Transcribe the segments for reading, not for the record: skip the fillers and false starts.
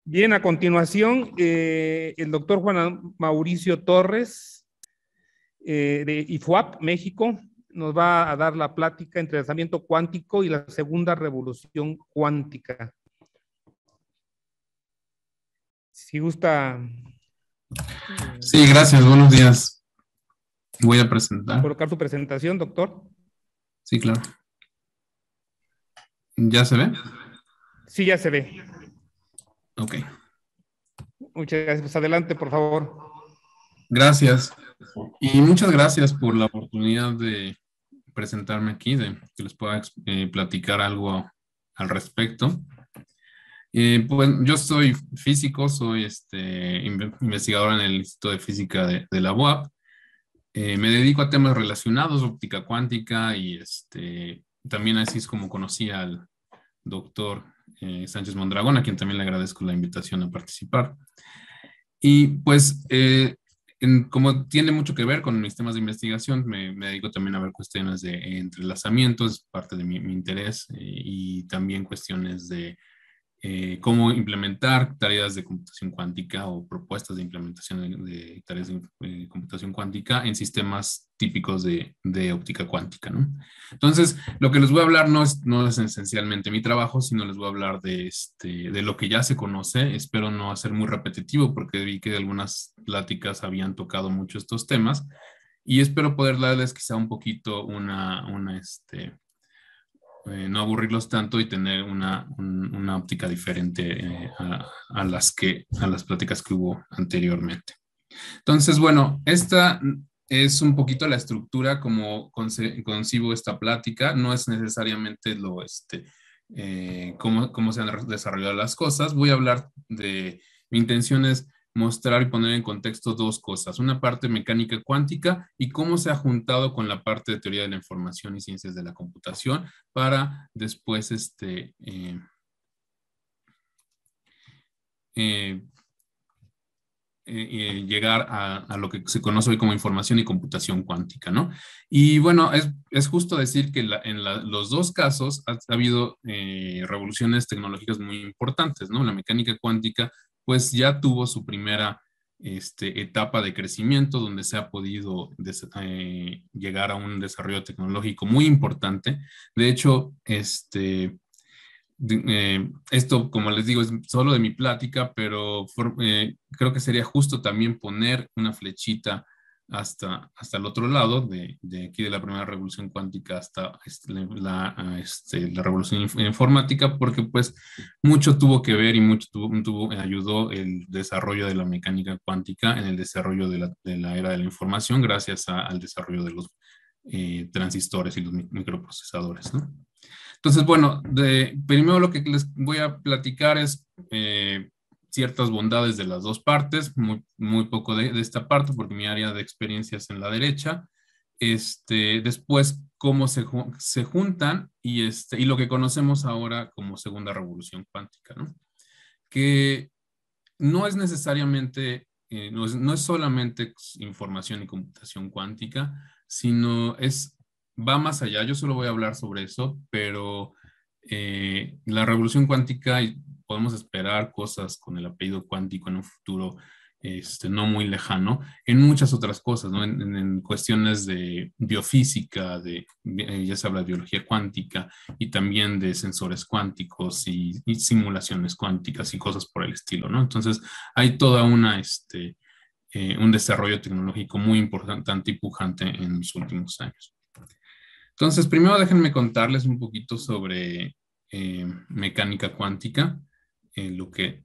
Bien, a continuación, el doctor Juan Mauricio Torres, de IFUAP, México, nos va a dar la plática Entrelazamiento cuántico y la segunda revolución cuántica. Si gusta. Sí, gracias, buenos días. Voy a presentar. Colocar su presentación, doctor. Sí, claro. ¿Ya se ve? Sí, ya se ve. Ok. Muchas gracias. Pues adelante, por favor. Gracias. Y muchas gracias por la oportunidad de presentarme aquí, de que les pueda platicar algo al respecto. Pues yo soy físico, soy investigador en el Instituto de Física de la UAP. Me dedico a temas relacionados, óptica cuántica, y también así es como conocí al doctor Sánchez Mondragón, a quien también le agradezco la invitación a participar. Y pues, como tiene mucho que ver con mis temas de investigación, me dedico también a ver cuestiones de entrelazamiento, es parte de mi interés, y también cuestiones de cómo implementar tareas de computación cuántica o propuestas de implementación de tareas de computación cuántica en sistemas típicos de óptica cuántica, ¿no? Entonces, lo que les voy a hablar no es esencialmente mi trabajo, sino les voy a hablar de lo que ya se conoce. Espero no hacer muy repetitivo porque vi que algunas pláticas habían tocado mucho estos temas y espero poder darles quizá un poquito no aburrirlos tanto y tener una óptica diferente a las pláticas que hubo anteriormente. Entonces, bueno, esta es un poquito la estructura como concibo esta plática. No es necesariamente cómo se han desarrollado las cosas. Voy a hablar mi intención es mostrar y poner en contexto dos cosas. Una parte mecánica cuántica y cómo se ha juntado con la parte de teoría de la información y ciencias de la computación para después llegar a lo que se conoce hoy como información y computación cuántica, ¿no? Y bueno, es justo decir que los dos casos ha habido revoluciones tecnológicas muy importantes, ¿no? La mecánica cuántica pues ya tuvo su primera etapa de crecimiento donde se ha podido llegar a un desarrollo tecnológico muy importante. De hecho, esto, como les digo, es solo de mi plática, pero creo que sería justo también poner una flechita hasta el otro lado, de aquí de la primera revolución cuántica hasta la revolución informática, porque pues mucho tuvo que ver y mucho ayudó el desarrollo de la mecánica cuántica en el desarrollo de la era de la información gracias al desarrollo de los transistores y los microprocesadores, ¿no? Entonces, bueno, primero lo que les voy a platicar es ciertas bondades de las dos partes, muy poco de esta parte, porque mi área de experiencia es en la derecha. Después, cómo se juntan y lo que conocemos ahora como segunda revolución cuántica, ¿no? Que no es necesariamente, no es solamente información y computación cuántica, sino va más allá. Yo solo voy a hablar sobre eso, pero la revolución cuántica, podemos esperar cosas con el apellido cuántico en un futuro no muy lejano, en muchas otras cosas, ¿no? En cuestiones de biofísica, ya se habla de biología cuántica y también de sensores cuánticos y simulaciones cuánticas y cosas por el estilo, ¿no? Entonces, hay toda un desarrollo tecnológico muy importante y pujante en los últimos años. Entonces, primero déjenme contarles un poquito sobre mecánica cuántica, lo que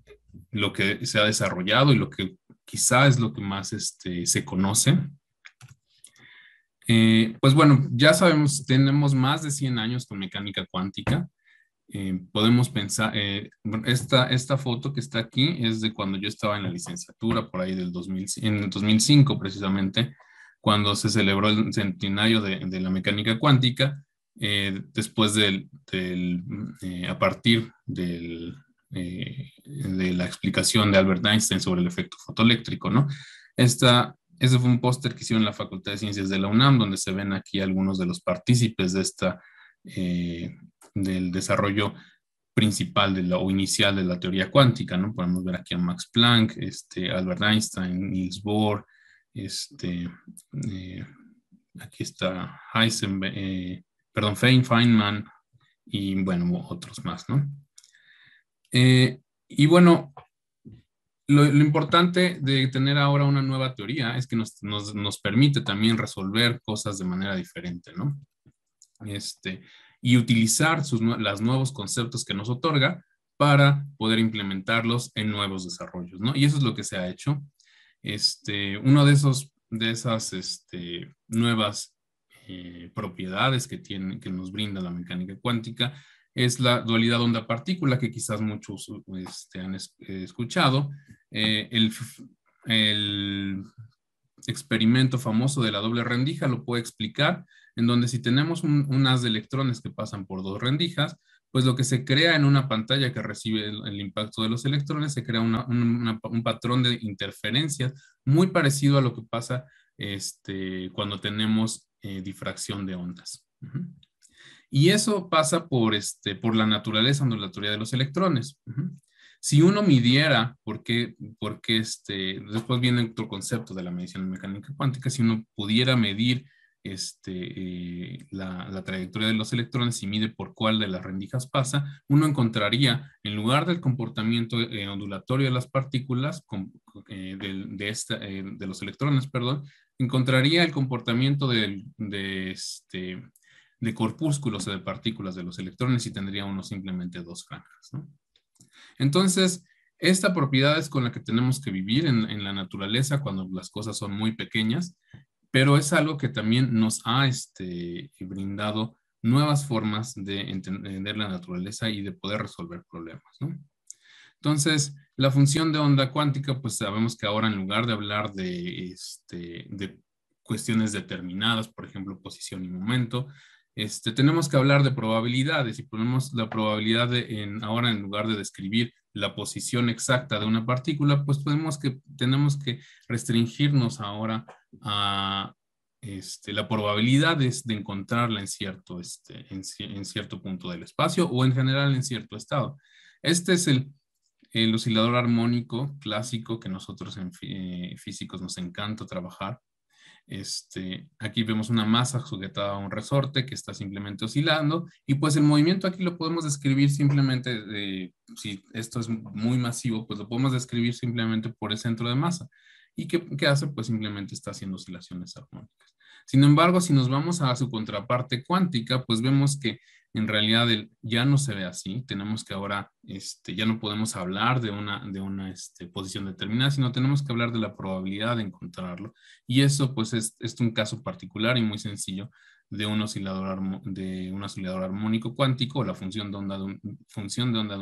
se ha desarrollado y lo que quizá es lo que más se conoce. Pues bueno, ya sabemos, tenemos más de 100 años con mecánica cuántica. Podemos pensar, esta foto que está aquí es de cuando yo estaba en la licenciatura, por ahí en el 2005 precisamente, cuando se celebró el centenario de la mecánica cuántica, después a partir de la explicación de Albert Einstein sobre el efecto fotoeléctrico, ¿no? Ese fue un póster que hicieron en la Facultad de Ciencias de la UNAM, donde se ven aquí algunos de los partícipes del desarrollo principal o inicial de la teoría cuántica, ¿no? Podemos ver aquí a Max Planck, Albert Einstein, Niels Bohr, aquí está Heisenberg, perdón, Feynman, y bueno, otros más, ¿no? Y bueno, lo importante de tener ahora una nueva teoría es que nos permite también resolver cosas de manera diferente, ¿no? Y utilizar los nuevos conceptos que nos otorga para poder implementarlos en nuevos desarrollos, ¿no? Y eso es lo que se ha hecho. Uno de esas nuevas propiedades que nos brinda la mecánica cuántica es la dualidad onda-partícula, que quizás muchos han escuchado. El experimento famoso de la doble rendija lo puede explicar, en donde si tenemos un haz de electrones que pasan por dos rendijas, pues lo que se crea en una pantalla que recibe el impacto de los electrones, se crea un patrón de interferencias muy parecido a lo que pasa cuando tenemos difracción de ondas. Y eso pasa por la naturaleza ondulatoria de los electrones. Si uno midiera, después viene otro concepto de la medición de mecánica cuántica, si uno pudiera medir la trayectoria de los electrones y mide por cuál de las rendijas pasa, uno encontraría, en lugar del comportamiento ondulatorio de las partículas, de los electrones, perdón, encontraría el comportamiento de corpúsculos o de partículas de los electrones y tendría uno simplemente dos franjas, ¿no? Entonces, esta propiedad es con la que tenemos que vivir en la naturaleza cuando las cosas son muy pequeñas, pero es algo que también nos ha brindado nuevas formas de entender la naturaleza y de poder resolver problemas, ¿no? Entonces, la función de onda cuántica, pues sabemos que ahora en lugar de hablar de cuestiones determinadas, por ejemplo, posición y momento, tenemos que hablar de probabilidades y ponemos la probabilidad ahora en lugar de describir la posición exacta de una partícula, pues tenemos que restringirnos ahora a la probabilidad de encontrarla en cierto punto del espacio o en general en cierto estado. Este es el oscilador armónico clásico que nosotros en físicos nos encanta trabajar. Aquí vemos una masa sujetada a un resorte que está simplemente oscilando y pues el movimiento aquí lo podemos describir simplemente, si esto es muy masivo, pues lo podemos describir simplemente por el centro de masa. ¿Y qué hace? Pues simplemente está haciendo oscilaciones armónicas. Sin embargo, si nos vamos a su contraparte cuántica, pues vemos que en realidad ya no se ve así. Tenemos que ahora, ya no podemos hablar de una posición determinada, sino tenemos que hablar de la probabilidad de encontrarlo. Y eso pues es un caso particular y muy sencillo de un oscilador armónico cuántico, o la función de onda de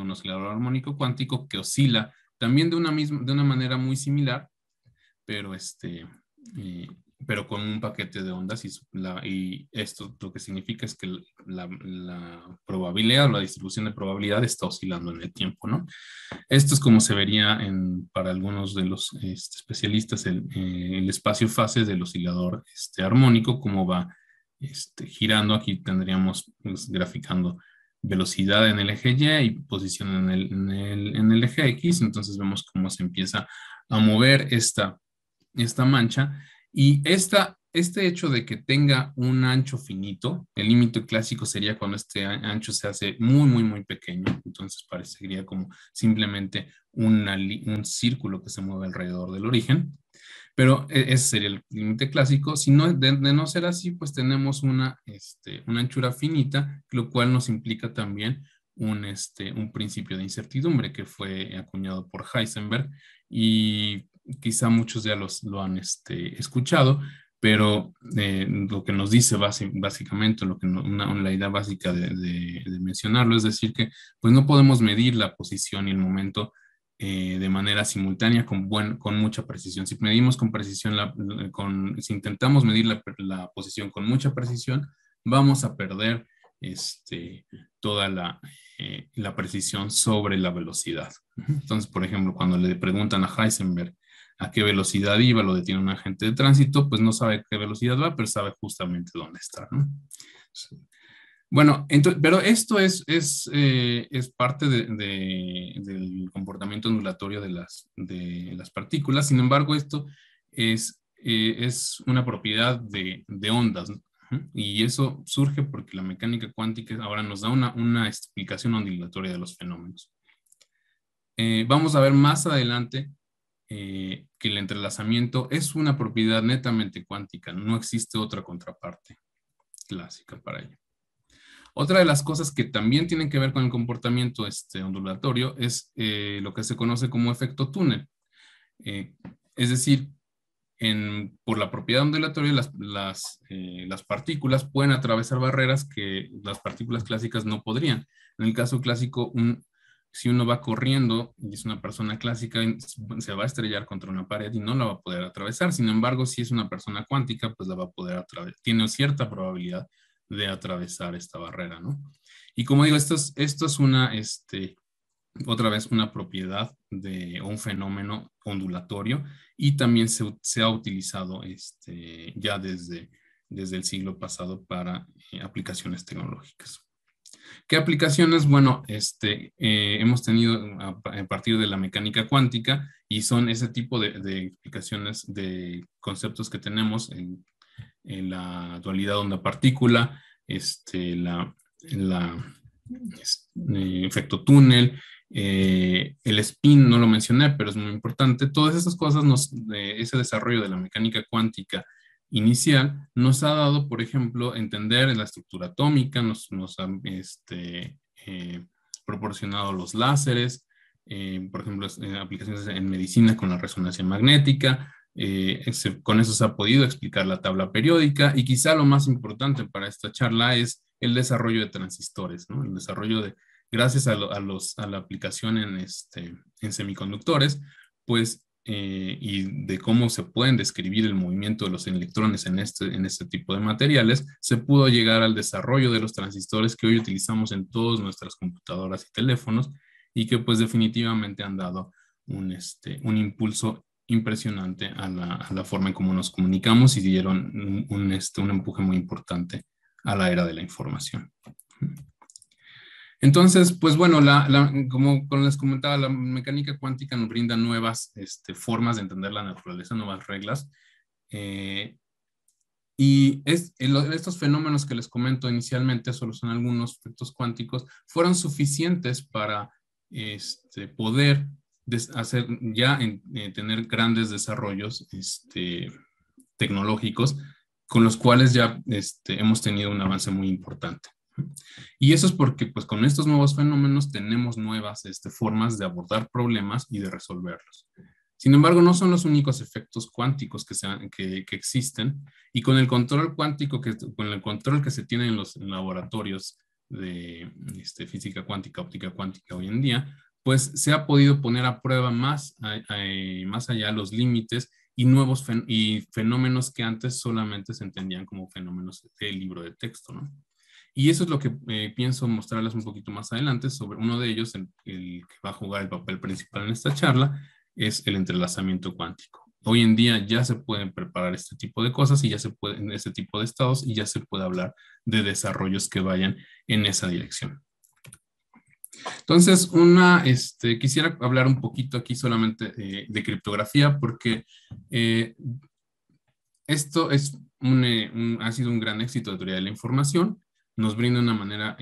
un oscilador armónico cuántico que oscila también de una manera muy similar, pero pero con un paquete de ondas y esto lo que significa es que la probabilidad o la distribución de probabilidad está oscilando en el tiempo, ¿no? Esto es como se vería para algunos de los especialistas el espacio-fase del oscilador armónico, cómo va girando. Aquí tendríamos pues, graficando velocidad en el eje Y y posición en el eje X. Entonces vemos cómo se empieza a mover esta mancha. Y este hecho de que tenga un ancho finito, el límite clásico sería cuando este ancho se hace muy, muy, muy pequeño. Entonces parecería como simplemente un círculo que se mueve alrededor del origen. Pero ese sería el límite clásico. Si no, de no ser así, pues tenemos una anchura finita, lo cual nos implica también un principio de incertidumbre que fue acuñado por Heisenberg y quizá muchos ya lo han escuchado, pero lo que nos dice básicamente, la idea básica de mencionarlo, es decir que pues no podemos medir la posición y el momento de manera simultánea con mucha precisión. Si medimos con precisión, si intentamos medir la posición con mucha precisión, vamos a perder toda la precisión sobre la velocidad. Entonces, por ejemplo, cuando le preguntan a Heisenberg a qué velocidad iba, lo detiene un agente de tránsito, pues no sabe qué velocidad va, pero sabe justamente dónde está, ¿no? Bueno, pero esto es parte del comportamiento ondulatorio de las partículas. Sin embargo, esto es una propiedad de ondas, ¿no? Y eso surge porque la mecánica cuántica ahora nos da una explicación ondulatoria de los fenómenos. Vamos a ver más adelante que el entrelazamiento es una propiedad netamente cuántica, no existe otra contraparte clásica para ello. Otra de las cosas que también tienen que ver con el comportamiento ondulatorio es lo que se conoce como efecto túnel. Es decir, por la propiedad ondulatoria, las partículas pueden atravesar barreras que las partículas clásicas no podrían. En el caso clásico, si uno va corriendo y es una persona clásica, se va a estrellar contra una pared y no la va a poder atravesar. Sin embargo, si es una persona cuántica, pues la va a poder atravesar. Tiene cierta probabilidad de atravesar esta barrera, ¿no? Y como digo, esto es otra vez una propiedad de un fenómeno ondulatorio y también se ha utilizado ya desde el siglo pasado para aplicaciones tecnológicas. ¿Qué aplicaciones? Bueno, hemos tenido a partir de la mecánica cuántica y son ese tipo de explicaciones de conceptos que tenemos en la dualidad onda-partícula, efecto túnel, el spin, no lo mencioné, pero es muy importante. Todas estas cosas, ese desarrollo de la mecánica cuántica inicial nos ha dado, por ejemplo, entender la estructura atómica, nos ha proporcionado los láseres, por ejemplo, aplicaciones en medicina con la resonancia magnética. Con eso se ha podido explicar la tabla periódica y quizá lo más importante para esta charla es el desarrollo de transistores, ¿no? El desarrollo gracias a la aplicación en semiconductores, pues, y de cómo se pueden describir el movimiento de los electrones en este tipo de materiales, se pudo llegar al desarrollo de los transistores que hoy utilizamos en todas nuestras computadoras y teléfonos y que pues definitivamente han dado un impulso impresionante a la forma en cómo nos comunicamos y dieron un empuje muy importante a la era de la información. Entonces, pues bueno, como les comentaba, la mecánica cuántica nos brinda nuevas formas de entender la naturaleza, nuevas reglas. Y estos fenómenos que les comento inicialmente, solo son algunos efectos cuánticos, fueron suficientes para poder tener grandes desarrollos tecnológicos con los cuales ya hemos tenido un avance muy importante. Y eso es porque pues con estos nuevos fenómenos tenemos nuevas formas de abordar problemas y de resolverlos. Sin embargo, no son los únicos efectos cuánticos que existen, y con el control cuántico, con el control que se tiene en los laboratorios de física cuántica, óptica cuántica hoy en día, pues se ha podido poner a prueba más allá los límites y nuevos fenómenos que antes solamente se entendían como fenómenos de libro de texto, ¿no? Y eso es lo que pienso mostrarles un poquito más adelante sobre uno de ellos, el que va a jugar el papel principal en esta charla, es el entrelazamiento cuántico. Hoy en día ya se pueden preparar este tipo de cosas y ya se pueden, este tipo de estados, y ya se puede hablar de desarrollos que vayan en esa dirección. Entonces, quisiera hablar un poquito aquí solamente de criptografía, porque esto ha sido un gran éxito de teoría de la información. Nos brinda una manera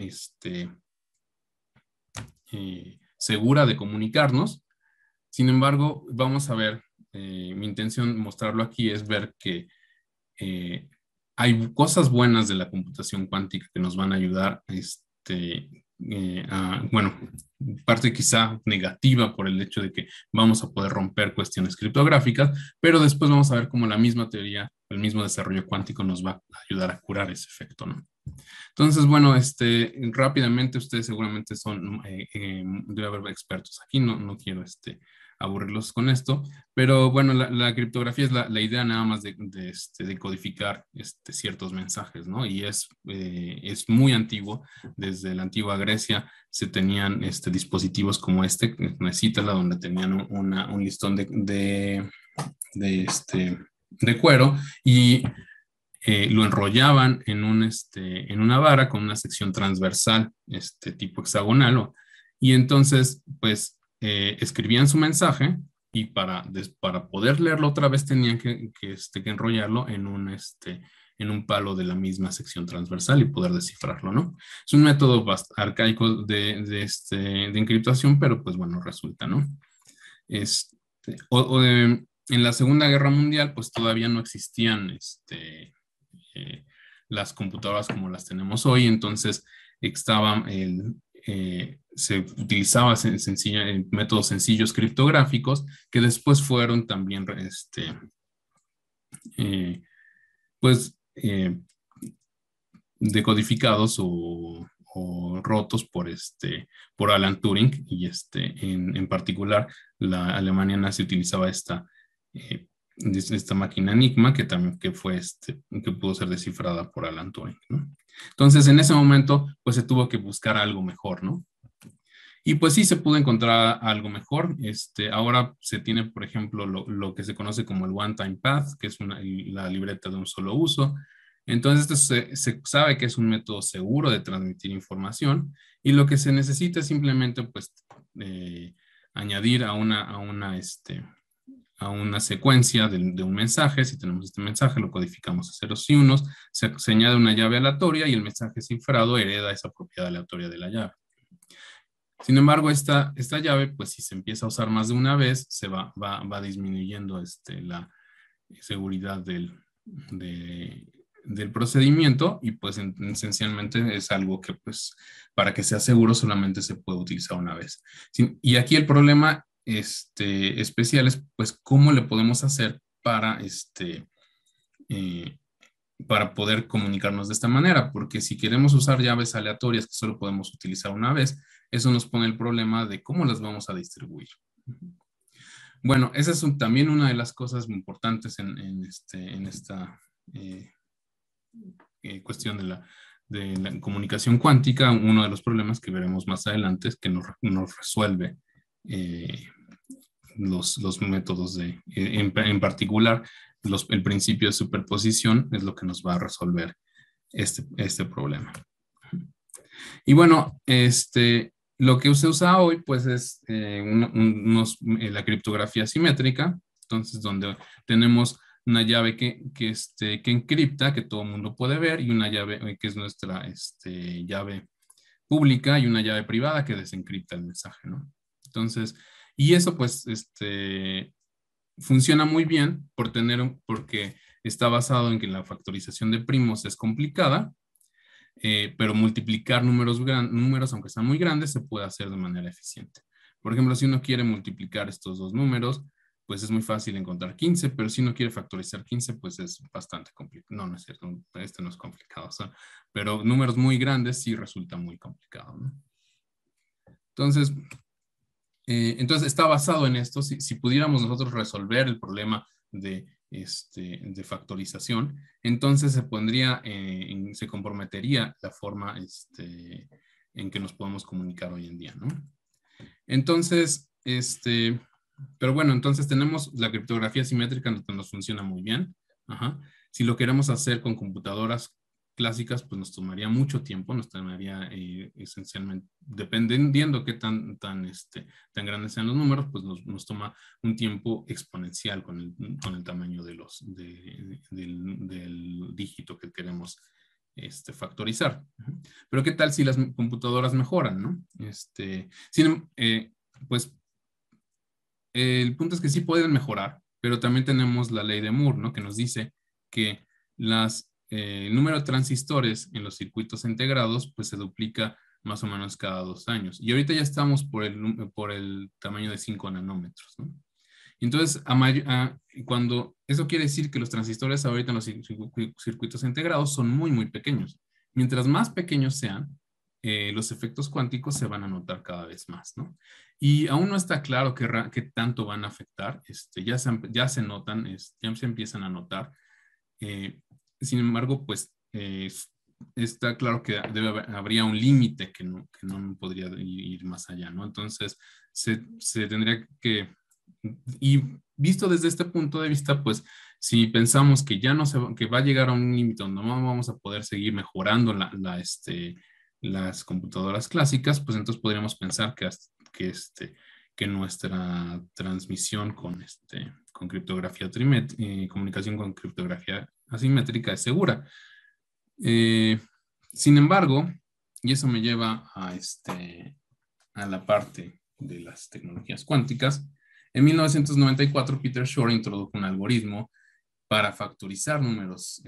segura de comunicarnos. Sin embargo, vamos a ver, mi intención mostrarlo aquí es ver que hay cosas buenas de la computación cuántica que nos van a ayudar bueno, parte quizá negativa por el hecho de que vamos a poder romper cuestiones criptográficas, pero después vamos a ver cómo la misma teoría, el mismo desarrollo cuántico nos va a ayudar a curar ese efecto, ¿no? Entonces, bueno, rápidamente ustedes seguramente debe haber expertos aquí, no quiero aburrirlos con esto, pero bueno, la criptografía es la idea nada más de codificar ciertos mensajes, ¿no? Y es muy antiguo. Desde la antigua Grecia se tenían dispositivos como una cítala, donde tenían un listón de cuero, y lo enrollaban en una vara con una sección transversal, tipo hexagonal, y entonces, pues, escribían su mensaje y para poder leerlo otra vez tenían que enrollarlo en un palo de la misma sección transversal y poder descifrarlo, ¿no? Es un método arcaico de encriptación, pero pues bueno, resulta, ¿no? Este, en la Segunda Guerra Mundial, pues todavía no existían eh, las computadoras como las tenemos hoy, entonces se utilizaba métodos sencillos criptográficos que después fueron también eh, pues decodificados o rotos por Alan Turing y en particular la Alemania nazi utilizaba eh, esta máquina Enigma que también que pudo ser descifrada por Alan Turing, ¿no? Entonces en ese momento pues se tuvo que buscar algo mejor, ¿no? Y pues sí se pudo encontrar algo mejor. Ahora se tiene, por ejemplo, lo que se conoce como el One-Time Path, que es la libreta de un solo uso. Entonces, esto se sabe que es un método seguro de transmitir información y lo que se necesita es simplemente, pues, añadir a una secuencia de un mensaje. Si tenemos este mensaje, lo codificamos a ceros y unos, se añade una llave aleatoria y el mensaje cifrado hereda esa propiedad aleatoria de la llave. Sin embargo, esta llave, pues si se empieza a usar más de una vez, se va disminuyendo la seguridad del procedimiento y pues esencialmente es algo que pues para que sea seguro solamente se puede utilizar una vez. Y aquí el problema especial es pues cómo le podemos hacer para poder comunicarnos de esta manera, porque si queremos usar llaves aleatorias que solo podemos utilizar una vez, eso nos pone el problema de cómo las vamos a distribuir. Bueno, esa es también una de las cosas importantes en esta cuestión de la comunicación cuántica. Uno de los problemas que veremos más adelante es que nos resuelve los métodos en particular, el principio de superposición es lo que nos va a resolver este problema. Y bueno, lo que se usa hoy pues es la criptografía simétrica, entonces donde tenemos una llave que encripta, que todo el mundo puede ver, y una llave que es nuestra llave pública y una llave privada que desencripta el mensaje, ¿no? Entonces, y eso pues funciona muy bien porque está basado en que la factorización de primos es complicada, pero multiplicar números, aunque sean muy grandes, se puede hacer de manera eficiente. Por ejemplo, si uno quiere multiplicar estos dos números, pues es muy fácil encontrar 15, pero si uno quiere factorizar 15, pues es bastante complicado. No, no es cierto, no es complicado, pero números muy grandes sí resulta muy complicado, ¿no? Entonces está basado en esto. Si pudiéramos nosotros resolver el problema de factorización, entonces se comprometería la forma en que nos podemos comunicar hoy en día, ¿no? Entonces, pero bueno, entonces tenemos la criptografía simétrica que nos funciona muy bien. Ajá. Si lo queremos hacer con computadoras clásicas, pues nos tomaría mucho tiempo, nos tomaría esencialmente, dependiendo qué tan grandes sean los números, pues nos toma un tiempo exponencial con el tamaño del dígito que queremos factorizar. Pero qué tal si las computadoras mejoran, ¿no? Pues el punto es que sí pueden mejorar, pero también tenemos la ley de Moore, ¿no? Que nos dice que el número de transistores en los circuitos integrados pues se duplica más o menos cada 2 años. Y ahorita ya estamos por el tamaño de 5 nanómetros, ¿no? Entonces, cuando eso quiere decir que los transistores ahorita en los circuitos integrados son muy, muy pequeños. Mientras más pequeños sean, los efectos cuánticos se van a notar cada vez más, ¿no? Y aún no está claro qué tanto van a afectar. Ya se notan, ya se empiezan a notar. Sin embargo, pues está claro que habría un límite que no podría ir más allá, ¿no? Entonces, se tendría que, y visto desde este punto de vista, pues Si pensamos que ya no que va a llegar a un límite donde no vamos a poder seguir mejorando las computadoras clásicas, pues entonces podríamos pensar que nuestra transmisión con criptografía comunicación con criptografía asimétrica es segura. Sin embargo, y eso me lleva a la parte de las tecnologías cuánticas, en 1994 Peter Shor introdujo un algoritmo para factorizar números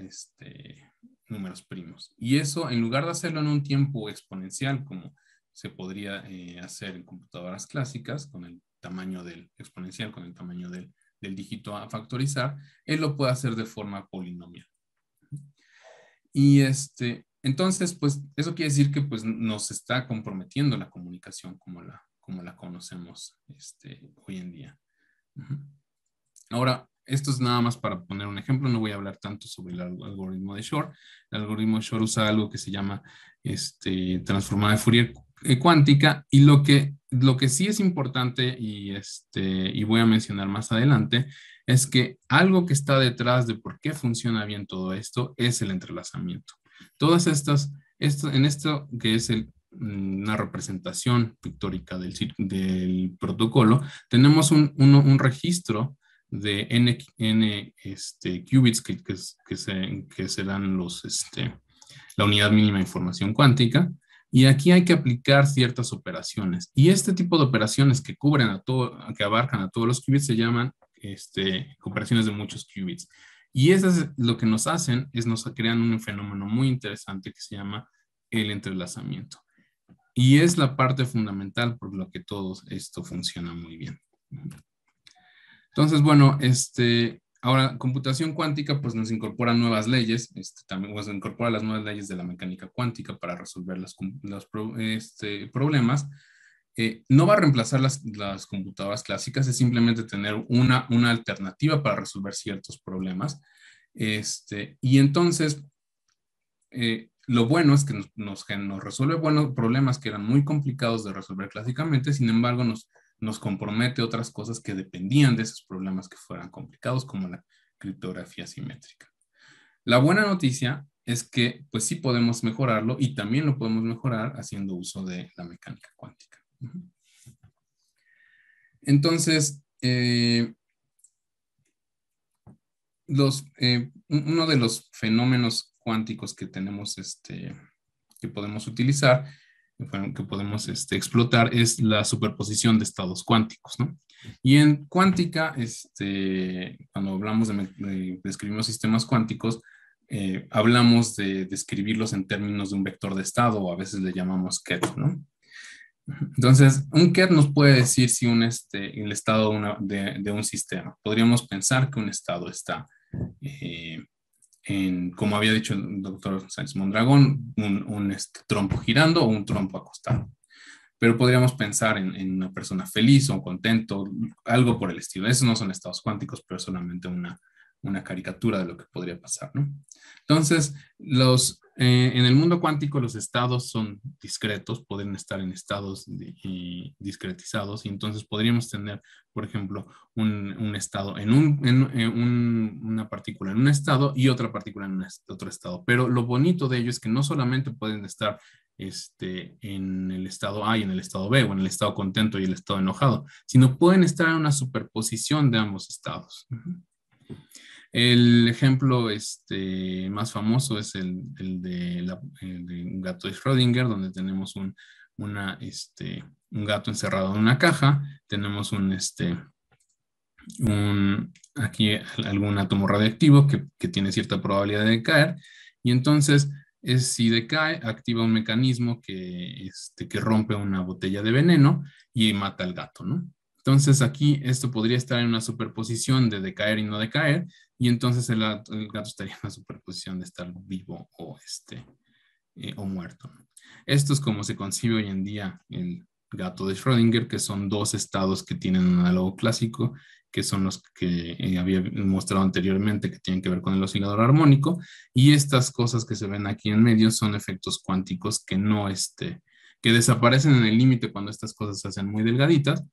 primos. Y eso, en lugar de hacerlo en un tiempo exponencial, como se podría hacer en computadoras clásicas, con el tamaño del exponencial, con el tamaño del dígito a factorizar, él lo puede hacer de forma polinomial. Y entonces, pues, eso quiere decir que pues, nos está comprometiendo la comunicación como la conocemos hoy en día. Ahora, esto es nada más para poner un ejemplo, no voy a hablar tanto sobre el algoritmo de Shor. El algoritmo de Shor usa algo que se llama transformada de Fourier cuántica, y lo que sí es importante y voy a mencionar más adelante es que algo que está detrás de por qué funciona bien todo esto es el entrelazamiento. Todas en esto que es una representación pictórica del protocolo, tenemos un registro de n qubits que serán la unidad mínima de información cuántica. Y aquí hay que aplicar ciertas operaciones. Y este tipo de operaciones que que abarcan a todos los qubits se llaman operaciones de muchos qubits. Y eso es lo que nos hacen, nos crean un fenómeno muy interesante que se llama el entrelazamiento. Y es la parte fundamental por lo que todo esto funciona muy bien. Entonces, bueno, ahora computación cuántica pues nos incorpora nuevas leyes, también nos incorpora las nuevas leyes de la mecánica cuántica para resolver los problemas. No va a reemplazar las computadoras clásicas, es simplemente tener una alternativa para resolver ciertos problemas. Y entonces, lo bueno es que nos resuelve buenos problemas que eran muy complicados de resolver clásicamente, sin embargo, nos compromete otras cosas que dependían de esos problemas que fueran complicados, como la criptografía simétrica. La buena noticia es que pues sí podemos mejorarlo y también lo podemos mejorar haciendo uso de la mecánica cuántica. Entonces, uno de los fenómenos cuánticos que tenemos, que podemos utilizar, que podemos explotar, es la superposición de estados cuánticos, ¿no? Y en cuántica, cuando hablamos describimos sistemas cuánticos, hablamos de describirlos en términos de un vector de estado, o a veces le llamamos ket, ¿no? Entonces, un ket nos puede decir si el estado de un sistema. Podríamos pensar que un estado está como había dicho el doctor Sáenz Mondragón, un trompo girando o un trompo acostado. Pero podríamos pensar en una persona feliz o contento, algo por el estilo. Esos no son estados cuánticos, pero solamente una caricatura de lo que podría pasar, ¿no? Entonces, en el mundo cuántico los estados son discretos, pueden estar en estados discretizados, y entonces podríamos tener, por ejemplo, un estado una partícula en un estado y otra partícula en otro estado. Pero lo bonito de ello es que no solamente pueden estar en el estado A y en el estado B, o en el estado contento y el estado enojado, sino pueden estar en una superposición de ambos estados. El ejemplo más famoso es el de un gato de Schrödinger, donde tenemos un gato encerrado en una caja, tenemos aquí algún átomo radiactivo que tiene cierta probabilidad de caer, y entonces si decae, activa un mecanismo que rompe una botella de veneno y mata al gato, ¿no? Entonces aquí esto podría estar en una superposición de decaer y no decaer, y entonces el gato estaría en una superposición de estar vivo o muerto. Esto es como se concibe hoy en día el gato de Schrödinger, que son dos estados que tienen un análogo clásico, que son los que había mostrado anteriormente, que tienen que ver con el oscilador armónico, y estas cosas que se ven aquí en medio son efectos cuánticos que que desaparecen en el límite cuando estas cosas se hacen muy delgaditas,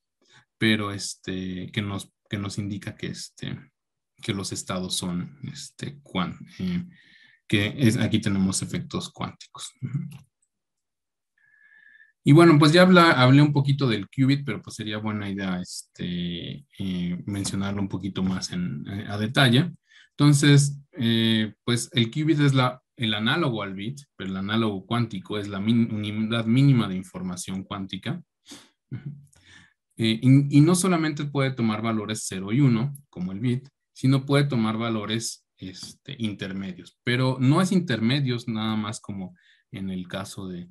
pero que nos indica que que los estados son, aquí tenemos efectos cuánticos. Y bueno, pues ya hablé un poquito del qubit, pero pues sería buena idea mencionarlo un poquito más a detalle. Entonces, pues el qubit es el análogo al bit, pero el análogo cuántico es la unidad mínima de información cuántica. Y no solamente puede tomar valores 0 y 1, como el bit, sino puede tomar valores intermedios. Pero no es intermedios nada más como en el caso de,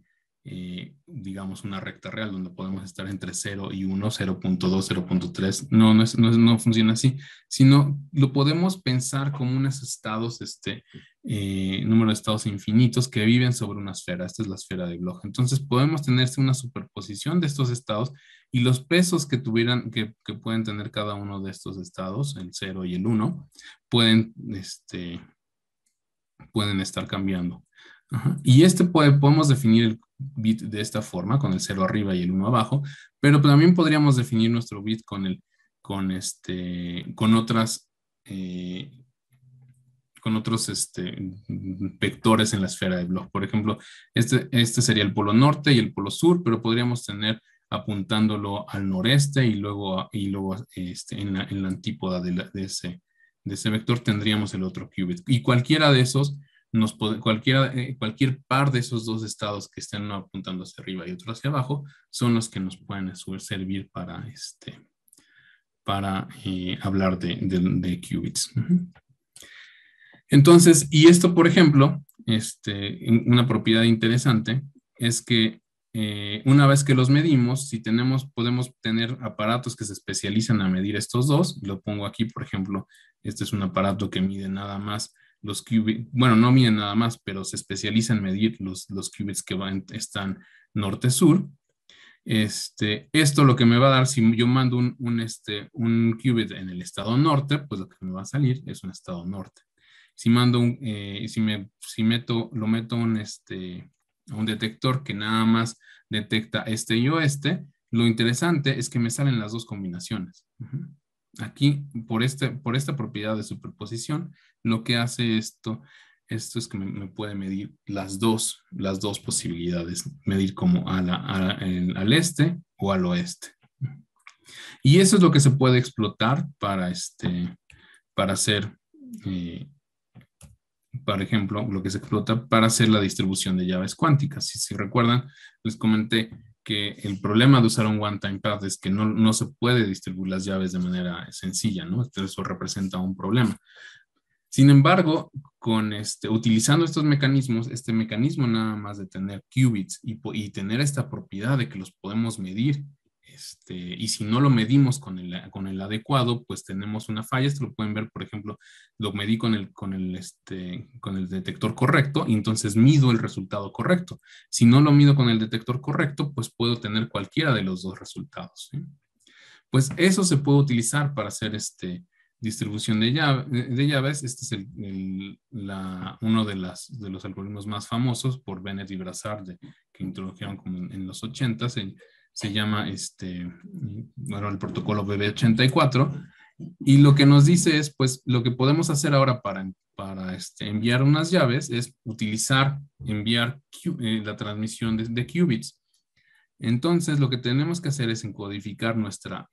digamos, una recta real, donde podemos estar entre 0 y 1, 0.2, 0.3. No funciona así, sino lo podemos pensar como unos estados, número de estados infinitos que viven sobre una esfera. Esta es la esfera de Bloch. Entonces podemos tener una superposición de estos estados y los pesos que pueden tener cada uno de estos estados, el 0 y el 1, pueden estar cambiando. Ajá. Y podemos definir el bit de esta forma, con el 0 arriba y el 1 abajo, pero también podríamos definir nuestro bit con otros vectores en la esfera de Bloch. Por ejemplo, este sería el polo norte y el polo sur, pero podríamos tener apuntándolo al noreste y luego en la antípoda de ese vector tendríamos el otro qubit. Y cualquiera de esos, cualquier par de esos dos estados que estén apuntando hacia arriba y otro hacia abajo, son los que nos pueden servir para hablar de qubits. Entonces, y esto, por ejemplo, una propiedad interesante es que una vez que los medimos, podemos tener aparatos que se especializan a medir estos dos. Lo pongo aquí, por ejemplo, este es un aparato que mide nada más los qubits, bueno, no mide nada más, pero se especializa en medir los qubits que están norte-sur. Esto lo que me va a dar, si yo mando un qubit en el estado norte, pues lo que me va a salir es un estado norte. Si mando lo meto a un detector que nada más detecta este y oeste, lo interesante es que me salen las dos combinaciones. Aquí, por esta propiedad de superposición, lo que hace esto es que me puede medir las dos posibilidades, medir como al este o al oeste. Y eso es lo que se puede explotar para hacer, por ejemplo, lo que se explota para hacer la distribución de llaves cuánticas. Si recuerdan, les comenté que el problema de usar un one-time path es que no se puede distribuir las llaves de manera sencilla, ¿no? Entonces eso representa un problema. Sin embargo, utilizando estos mecanismos, este mecanismo nada más de tener qubits y tener esta propiedad de que los podemos medir, y si no lo medimos con el adecuado, pues tenemos una falla. Esto lo pueden ver, por ejemplo, lo medí con el detector correcto y entonces mido el resultado correcto. Si no lo mido con el detector correcto, pues puedo tener cualquiera de los dos resultados, ¿sí? Pues eso se puede utilizar para hacer distribución de llaves. Este es uno de los algoritmos más famosos por Bennett y Brassard que introdujeron como en los 80. Se llama el protocolo BB84. Y lo que nos dice es, pues, lo que podemos hacer ahora para enviar unas llaves es enviar la transmisión de qubits. Entonces, lo que tenemos que hacer es encodificar nuestra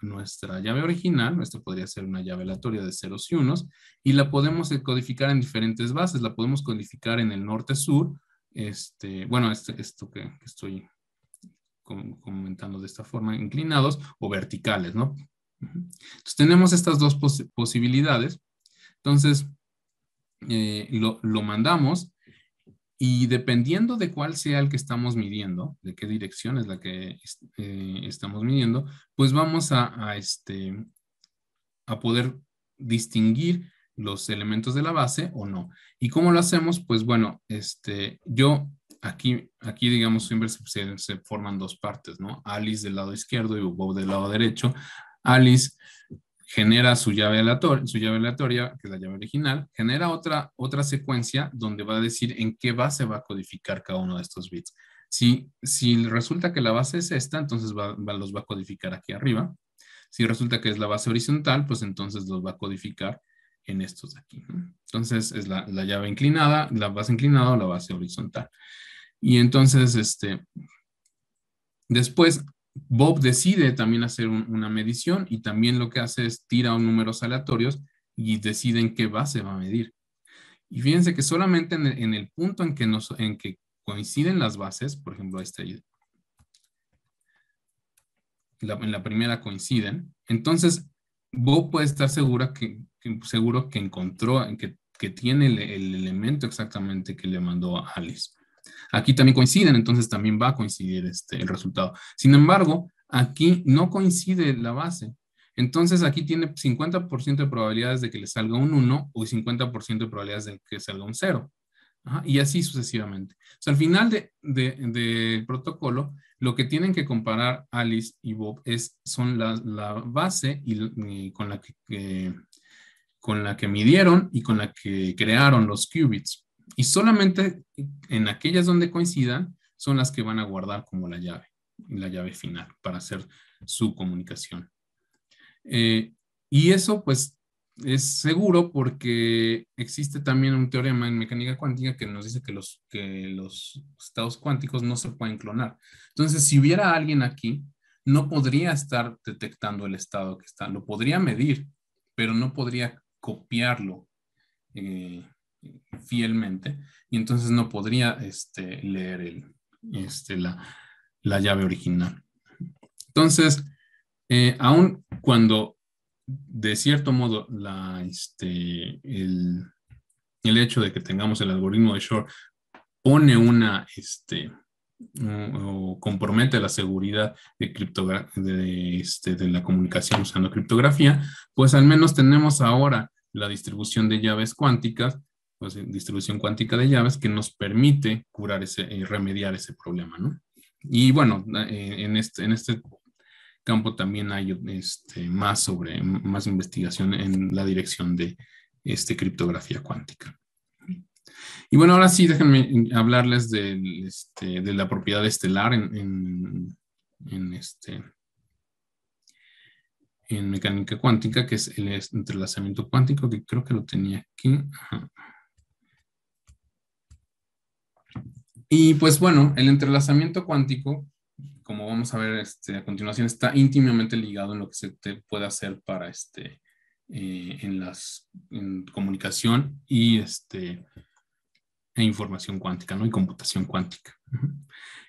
llave original. Esto podría ser una llave aleatoria de ceros y unos, y la podemos codificar en diferentes bases. La podemos codificar en el norte-sur. Esto que estoy comentando de esta forma, inclinados o verticales, ¿no? Entonces, tenemos estas dos posibilidades. Entonces, lo mandamos. Y dependiendo de cuál sea el que estamos midiendo, de qué dirección es la que estamos midiendo, pues vamos a poder distinguir los elementos de la base o no. ¿Y cómo lo hacemos? Pues bueno, yo aquí digamos siempre se forman dos partes, ¿no? Alice del lado izquierdo y Bob del lado derecho. Alice genera su llave aleatoria, que es la llave original, genera otra secuencia donde va a decir en qué base va a codificar cada uno de estos bits. Si resulta que la base es esta, entonces los va a codificar aquí arriba. Si resulta que es la base horizontal, pues entonces los va a codificar en estos de aquí, ¿no? Entonces es la llave inclinada, la base inclinada o la base horizontal. Y entonces, después, Bob decide también hacer una medición y también lo que hace es tira números aleatorios y decide en qué base va a medir. Y fíjense que solamente en el punto en que coinciden las bases, por ejemplo, ahí está ahí, en la primera coinciden, entonces Bob puede estar seguro que encontró, que tiene el elemento exactamente que le mandó a Alice. Aquí también coinciden, entonces también va a coincidir el resultado. Sin embargo, aquí no coincide la base. Entonces aquí tiene 50% de probabilidades de que le salga un 1 o 50% de probabilidades de que salga un 0. Ajá, y así sucesivamente. O sea, al final del protocolo, lo que tienen que comparar Alice y Bob son la base y con la que midieron y con la que crearon los qubits. Y solamente en aquellas donde coincidan son las que van a guardar como la llave final para hacer su comunicación. Y eso pues es seguro porque existe también un teorema en mecánica cuántica que nos dice que los estados cuánticos no se pueden clonar. Entonces, si hubiera alguien aquí, no podría estar detectando el estado que está, lo podría medir, pero no podría copiarlo fielmente y entonces no podría leer la llave original. Entonces, aun cuando de cierto modo el hecho de que tengamos el algoritmo de Shor pone o compromete la seguridad de la comunicación usando criptografía, pues al menos tenemos ahora la distribución de llaves cuánticas, pues distribución cuántica de llaves que nos permite remediar ese problema, ¿no? Y bueno, en este campo también hay más investigación en la dirección de criptografía cuántica. Y bueno, ahora sí, déjenme hablarles de la propiedad estelar en mecánica cuántica, que es el entrelazamiento cuántico, que creo que lo tenía aquí. Ajá. Y pues bueno, el entrelazamiento cuántico, como vamos a ver a continuación, está íntimamente ligado en lo que se puede hacer para en comunicación y e información cuántica, ¿no? Y computación cuántica.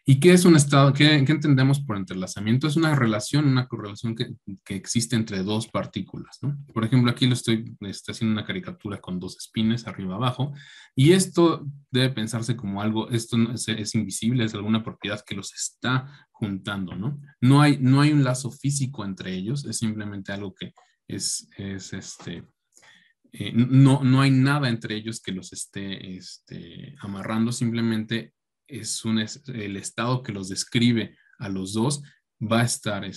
¿Y qué es un estado? ¿Qué entendemos por entrelazamiento? Es una relación, una correlación que existe entre dos partículas, ¿no? Por ejemplo, aquí estoy haciendo una caricatura con dos espines arriba abajo, y esto debe pensarse como algo, esto es invisible, es alguna propiedad que los está juntando, ¿no? No hay un lazo físico entre ellos, es simplemente algo que no hay nada entre ellos que los esté amarrando, simplemente el estado que los describe a los dos va a estar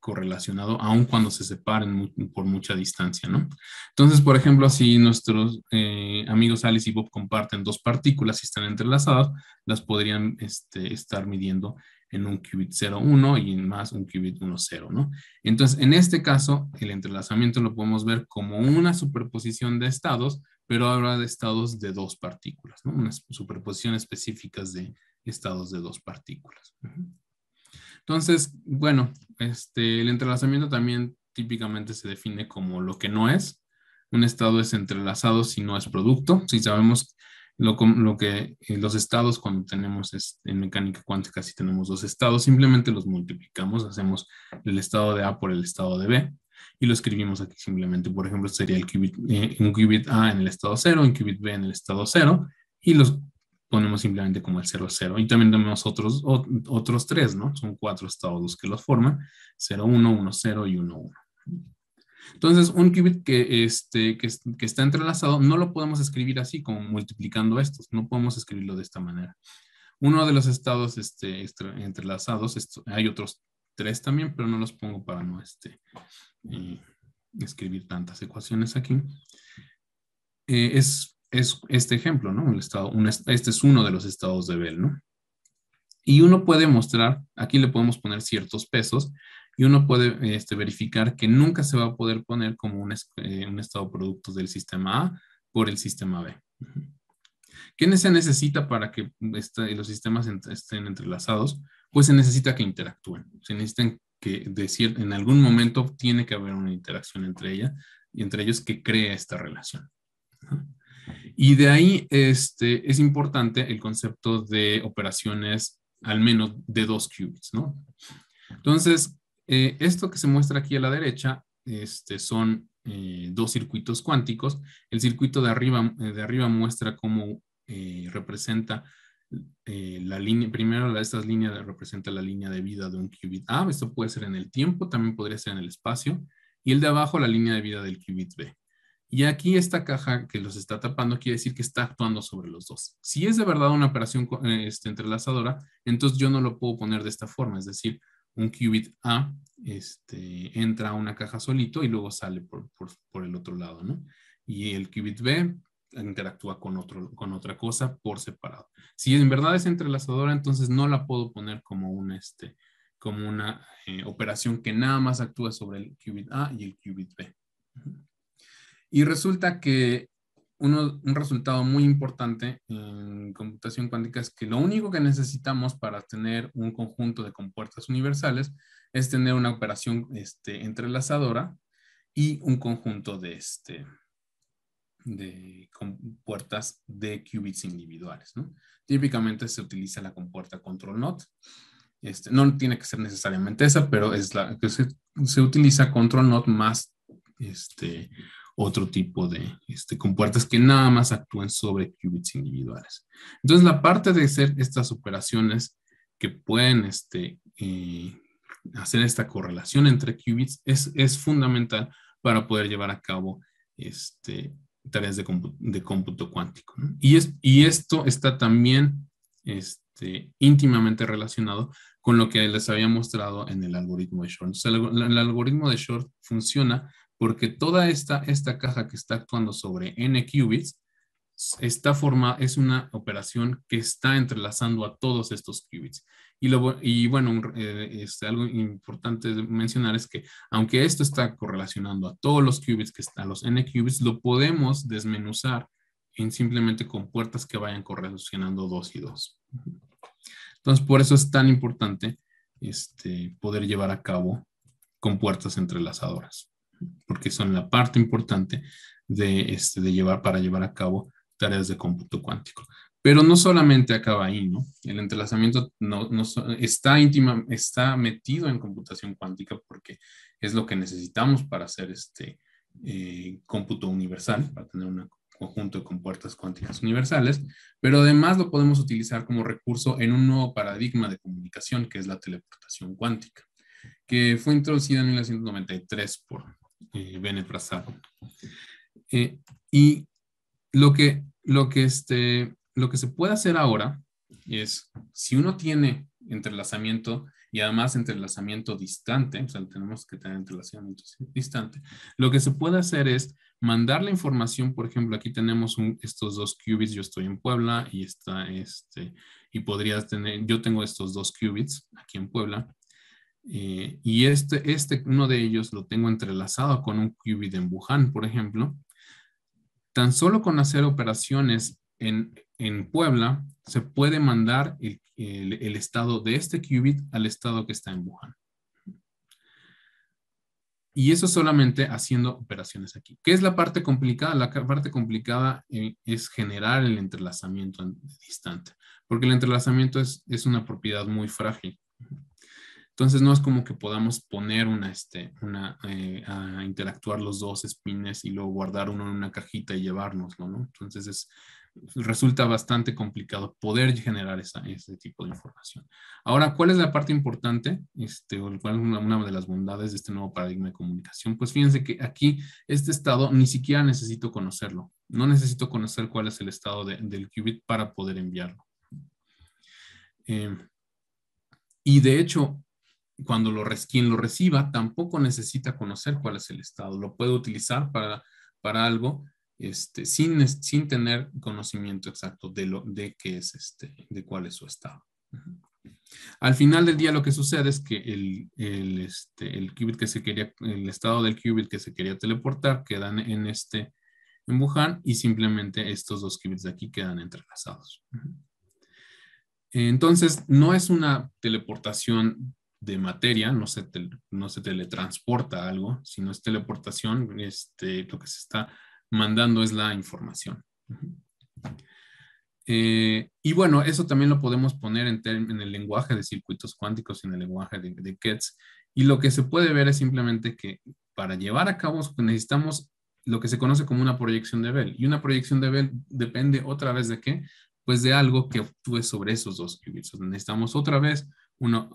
correlacionado aun cuando se separen por mucha distancia, ¿no? Entonces, por ejemplo, si nuestros amigos Alice y Bob comparten dos partículas y están entrelazadas, las podrían estar midiendo en un qubit 0,1 y en más un qubit 1,0, ¿no? Entonces, en este caso, el entrelazamiento lo podemos ver como una superposición de estados, pero ahora de estados de dos partículas, ¿no? Una superposición específicas de estados de dos partículas. Entonces, bueno, el entrelazamiento también típicamente se define como lo que no es. Un estado es entrelazado si no es producto. Si sabemos los estados cuando tenemos en mecánica cuántica, si tenemos dos estados, simplemente los multiplicamos, hacemos el estado de A por el estado de B y lo escribimos aquí simplemente. Por ejemplo, sería un qubit A en el estado 0, un qubit B en el estado 0 y los ponemos simplemente como el 0, 0. Y también tenemos otros tres, ¿no? Son 4 estados los que los forman, 0, 1, 1, 0 y 1, 1. Entonces, un qubit que está entrelazado no lo podemos escribir así, como multiplicando estos. No podemos escribirlo de esta manera. Uno de los estados entrelazados, hay otros 3 también, pero no los pongo para no escribir tantas ecuaciones aquí. Es este ejemplo, ¿no? Este es uno de los estados de Bell, ¿no? Y uno puede mostrar, aquí le podemos poner ciertos pesos, y uno puede verificar que nunca se va a poder poner como un estado producto del sistema A por el sistema B. ¿Qué se necesita para que los sistemas estén entrelazados? Pues se necesita que interactúen, se necesitan que en algún momento tiene que haber una interacción entre ellos que crea esta relación. Y de ahí es importante el concepto de operaciones al menos de 2 qubits, ¿no? Entonces, esto que se muestra aquí a la derecha son 2 circuitos cuánticos. El circuito de arriba muestra cómo representa la línea, primero estas líneas representa la línea de vida de un qubit A, esto puede ser en el tiempo, también podría ser en el espacio, y el de abajo la línea de vida del qubit B. Y aquí esta caja que los está tapando quiere decir que está actuando sobre los dos. Si es de verdad una operación entrelazadora, entonces yo no lo puedo poner de esta forma, es decir, un qubit A entra a una caja solito y luego sale por el otro lado, ¿no? Y el qubit B interactúa con otra cosa por separado. Si en verdad es entrelazadora, entonces no la puedo poner como una operación que nada más actúa sobre el qubit A y el qubit B. Y resulta que un resultado muy importante en computación cuántica es que lo único que necesitamos para tener un conjunto de compuertas universales es tener una operación entrelazadora y un conjunto de compuertas de qubits individuales, ¿no? Típicamente se utiliza la compuerta control NOT. No tiene que ser necesariamente esa, pero es la que se utiliza control NOT más otro tipo de compuertas que nada más actúen sobre qubits individuales. Entonces, la parte de hacer estas operaciones que pueden hacer esta correlación entre qubits es fundamental para poder llevar a cabo tareas de cómputo cuántico, ¿no? Y esto está también íntimamente relacionado con lo que les había mostrado en el algoritmo de Shor. Entonces, el algoritmo de Shor funciona porque toda esta caja que está actuando sobre n qubits es una operación que está entrelazando a todos estos qubits. Y bueno, algo importante de mencionar es que aunque esto está correlacionando a todos los qubits que están, los n qubits, lo podemos desmenuzar en simplemente compuertas que vayan correlacionando 2 y 2. Entonces, por eso es tan importante poder llevar a cabo compuertas entrelazadoras, porque son la parte importante para llevar a cabo tareas de cómputo cuántico. Pero no solamente acaba ahí, ¿no? El entrelazamiento está metido en computación cuántica porque es lo que necesitamos para hacer cómputo universal, para tener un conjunto de compuertas cuánticas universales, pero además lo podemos utilizar como recurso en un nuevo paradigma de comunicación que es la teleportación cuántica, que fue introducida en 1993 por Bennett Brazzard. Y lo que se puede hacer ahora es, si uno tiene entrelazamiento y además entrelazamiento distante, o sea, tenemos que tener entrelazamiento distante, lo que se puede hacer es mandar la información. Por ejemplo, aquí tenemos estos 2 qubits, yo estoy en Puebla y y podrías tener, yo tengo estos 2 qubits aquí en Puebla, y uno de ellos lo tengo entrelazado con un qubit en Wuhan, por ejemplo. Tan solo con hacer operaciones en Puebla, se puede mandar el estado de este qubit al estado que está en Wuhan. Y eso solamente haciendo operaciones aquí. ¿Qué es la parte complicada? La parte complicada es generar el entrelazamiento distante, porque el entrelazamiento es una propiedad muy frágil. Entonces no es como que podamos poner a interactuar los 2 espines y luego guardar uno en una cajita y llevárnoslo, ¿no? Entonces resulta bastante complicado poder generar ese tipo de información. Ahora, ¿cuál es la parte importante? ¿Cuál es una de las bondades de este nuevo paradigma de comunicación? Pues fíjense que aquí este estado ni siquiera necesito conocerlo. No necesito conocer cuál es el estado del qubit para poder enviarlo. Y de hecho, quien lo reciba tampoco necesita conocer cuál es el estado. Lo puede utilizar para algo sin tener conocimiento exacto de qué es de cuál es su estado. Al final del día lo que sucede es que el qubit que se quería, el estado del qubit que se quería teleportar quedan en Wuhan y simplemente estos dos qubits de aquí quedan entrelazados. Entonces, no es una teleportación de materia, no se teletransporta algo, sino es teleportación, lo que se está mandando es la información. Y bueno, eso también lo podemos poner en el lenguaje de circuitos cuánticos y en el lenguaje de Ketz. Y lo que se puede ver es simplemente que para llevar a cabo necesitamos lo que se conoce como una proyección de Bell. Y una proyección de Bell depende otra vez de qué? Pues de algo que actúe sobre esos dos qubits. Necesitamos otra vez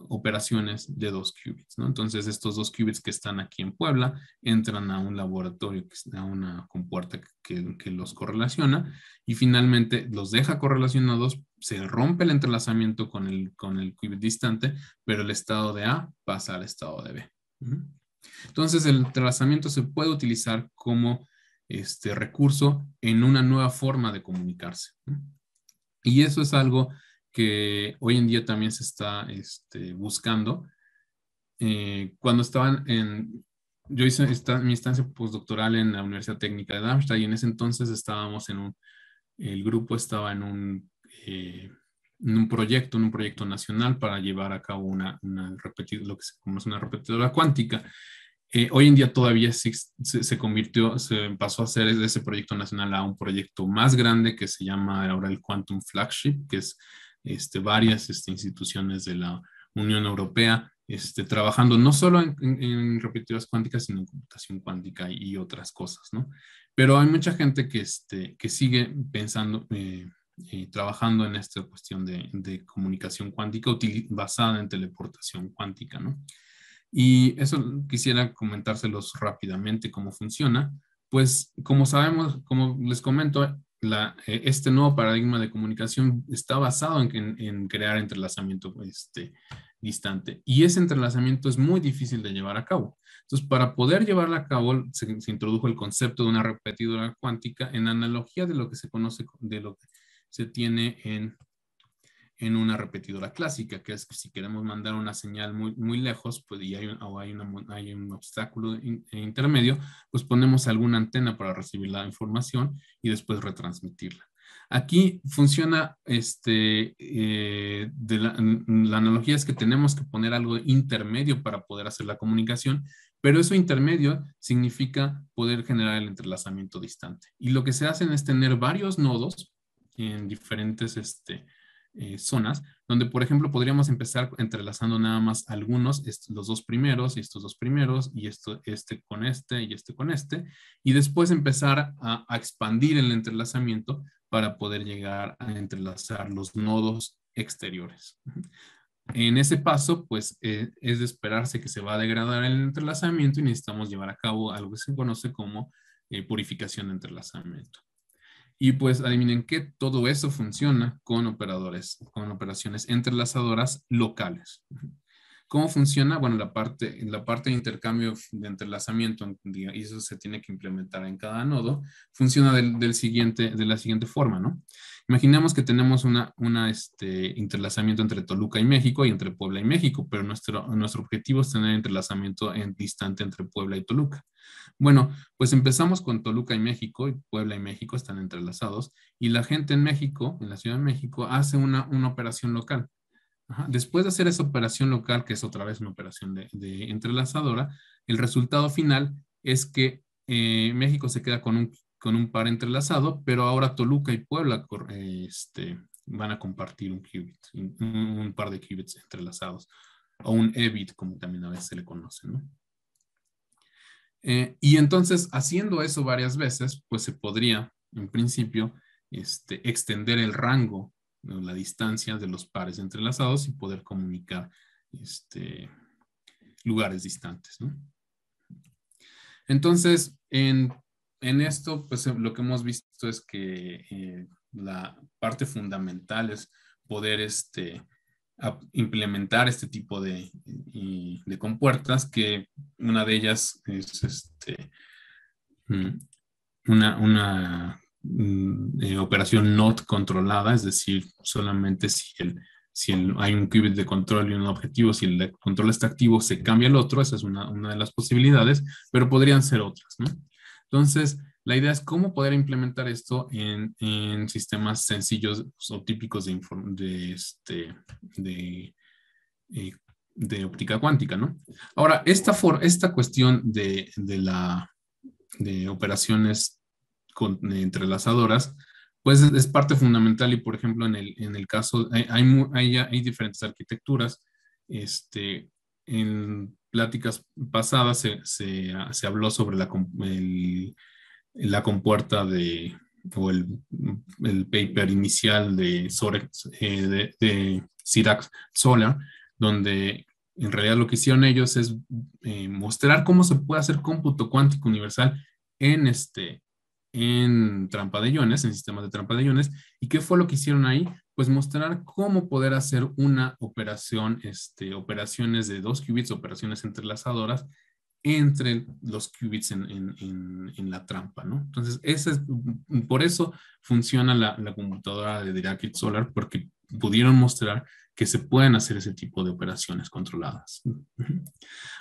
operaciones de dos qubits, ¿no? Entonces, estos dos qubits que están aquí en Puebla entran a un laboratorio, a una compuerta que los correlaciona y finalmente los deja correlacionados, se rompe el entrelazamiento con el qubit distante, pero el estado de A pasa al estado de B. Entonces, el entrelazamiento se puede utilizar como recurso en una nueva forma de comunicarse. Y eso es algo que hoy en día también se está buscando. Cuando yo hice mi estancia postdoctoral en la Universidad Técnica de Darmstadt y en ese entonces estábamos el grupo estaba en un proyecto nacional para llevar a cabo lo que se conoce una repetidora cuántica. Hoy en día todavía se pasó a hacer de ese proyecto nacional a un proyecto más grande que se llama ahora el Quantum Flagship, que es varias instituciones de la Unión Europea trabajando no solo en repetidoras cuánticas, sino en computación cuántica y otras cosas, ¿no? Pero hay mucha gente que sigue pensando, trabajando en esta cuestión de comunicación cuántica basada en teleportación cuántica, ¿no? Y eso quisiera comentárselos rápidamente cómo funciona. Pues como sabemos, como les comento, este nuevo paradigma de comunicación está basado en crear entrelazamiento distante. Y ese entrelazamiento es muy difícil de llevar a cabo. Entonces, para poder llevarla a cabo, se introdujo el concepto de una repetidora cuántica en analogía de lo que se conoce, de lo que se tiene en una repetidora clásica, que es que si queremos mandar una señal muy, muy lejos, pues y hay un obstáculo intermedio, pues ponemos alguna antena para recibir la información y después retransmitirla. Aquí funciona, la analogía es que tenemos que poner algo intermedio para poder hacer la comunicación, pero eso intermedio significa poder generar el entrelazamiento distante. Y lo que se hace es tener varios nodos en diferentes zonas, donde por ejemplo podríamos empezar entrelazando nada más algunos, los dos primeros y estos dos primeros, y con este y con y después empezar a expandir el entrelazamiento para poder llegar a entrelazar los nodos exteriores. En ese paso, pues es de esperarse que se va a degradar el entrelazamiento y necesitamos llevar a cabo algo que se conoce como purificación de entrelazamiento. Y pues adivinen qué, todo eso funciona con operaciones entrelazadoras locales. ¿Cómo funciona? Bueno, la parte de intercambio de entrelazamiento, y eso se tiene que implementar en cada nodo, funciona de la siguiente forma, ¿no? Imaginemos que tenemos un entrelazamiento entre Toluca y México y entre Puebla y México, pero nuestro objetivo es tener entrelazamiento distante entre Puebla y Toluca. Bueno, pues empezamos con Toluca y México, y Puebla y México están entrelazados, y la gente en México, en la Ciudad de México, hace una operación local. Ajá. Después de hacer esa operación local, que es otra vez una operación de entrelazadora, el resultado final es que México se queda con un par entrelazado, pero ahora Toluca y Puebla van a compartir un qubit, un par de qubits entrelazados, o un EBIT, como también a veces se le conoce, ¿no? Y entonces, haciendo eso varias veces, pues se podría, en principio, extender el rango, ¿no?, la distancia de los pares entrelazados y poder comunicar lugares distantes, ¿no? Entonces, en esto, pues lo que hemos visto es que la parte fundamental es poder implementar este tipo de compuertas, que una de ellas es una operación not controlada, es decir, solamente si hay un qubit de control y un objetivo, si el de control está activo, se cambia el otro, esa es una de las posibilidades, pero podrían ser otras, ¿no? Entonces, la idea es cómo poder implementar esto en sistemas sencillos o típicos eh, de óptica cuántica, ¿no? Ahora, esta cuestión de operaciones entrelazadoras, pues es parte fundamental y, por ejemplo, en el caso, hay diferentes arquitecturas. En pláticas pasadas se habló sobre la compuerta o el paper inicial de Sirac Solar, donde en realidad lo que hicieron ellos es mostrar cómo se puede hacer cómputo cuántico universal en trampa de iones, en sistemas de trampa de iones. ¿Y qué fue lo que hicieron ahí? Pues mostrar cómo poder hacer una operación, operaciones de 2 qubits, operaciones entrelazadoras entre los qubits en la trampa, ¿no? Entonces, por eso funciona la computadora de Dirac Solar, porque pudieron mostrar que se pueden hacer ese tipo de operaciones controladas.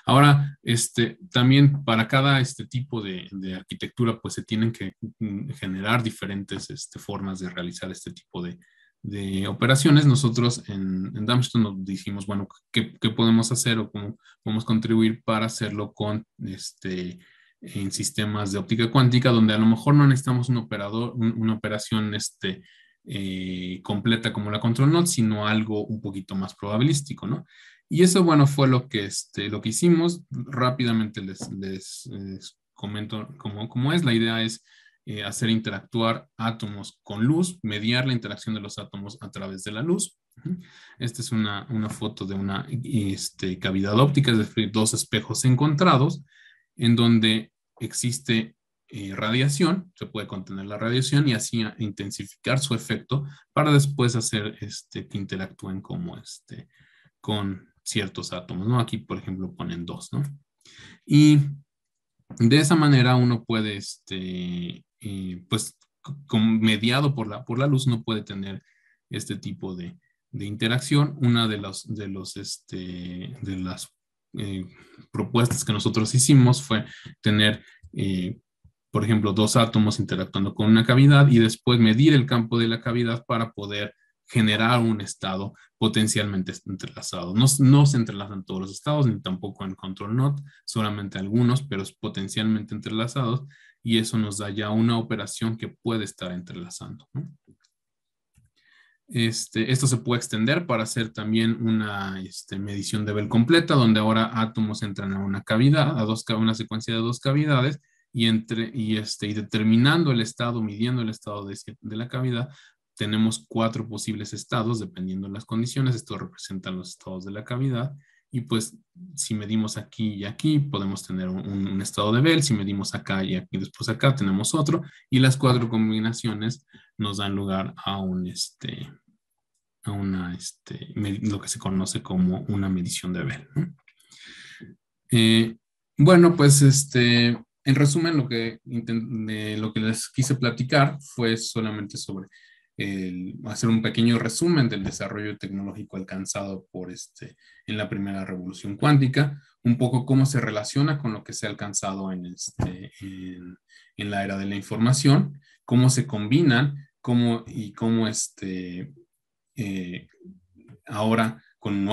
Ahora, también para cada tipo de arquitectura, pues se tienen que generar diferentes formas de realizar este tipo de operaciones. Nosotros en Darmstadt nos dijimos, bueno, ¿qué podemos hacer o cómo podemos contribuir para hacerlo en sistemas de óptica cuántica, donde a lo mejor no necesitamos una operación completa como la control node, sino algo un poquito más probabilístico, ¿no? Y eso, bueno, fue lo que hicimos. Rápidamente les comento cómo es. La idea es hacer interactuar átomos con luz, mediar la interacción de los átomos a través de la luz. Esta es una foto de una cavidad óptica, es decir, 2 espejos encontrados, en donde existe radiación, se puede contener la radiación y así intensificar su efecto para después hacer que interactúen con ciertos átomos, ¿no? Aquí, por ejemplo, ponen 2, ¿no? Y de esa manera uno puede, pues, mediado por la luz, no puede tener este tipo de interacción. Una de las propuestas que nosotros hicimos fue tener, por ejemplo, 2 átomos interactuando con una cavidad y después medir el campo de la cavidad para poder generar un estado potencialmente entrelazado. No se entrelazan todos los estados, ni tampoco en control node, solamente algunos, pero es potencialmente entrelazados, y eso nos da ya una operación que puede estar entrelazando, ¿no? Esto se puede extender para hacer también una medición de Bell completa, donde ahora átomos entran a una cavidad, a una secuencia de 2 cavidades, y determinando el estado, midiendo el estado de la cavidad, tenemos 4 posibles estados, dependiendo de las condiciones. Esto representan los estados de la cavidad. Y pues, si medimos aquí y aquí, podemos tener un estado de Bell. Si medimos acá y aquí, después acá, tenemos otro. Y las 4 combinaciones nos dan lugar a lo que se conoce como una medición de Bell, ¿no? Bueno, pues en resumen, lo que les quise platicar fue solamente sobre hacer un pequeño resumen del desarrollo tecnológico alcanzado en la primera revolución cuántica, un poco cómo se relaciona con lo que se ha alcanzado en la era de la información, cómo se combinan, cómo ahora con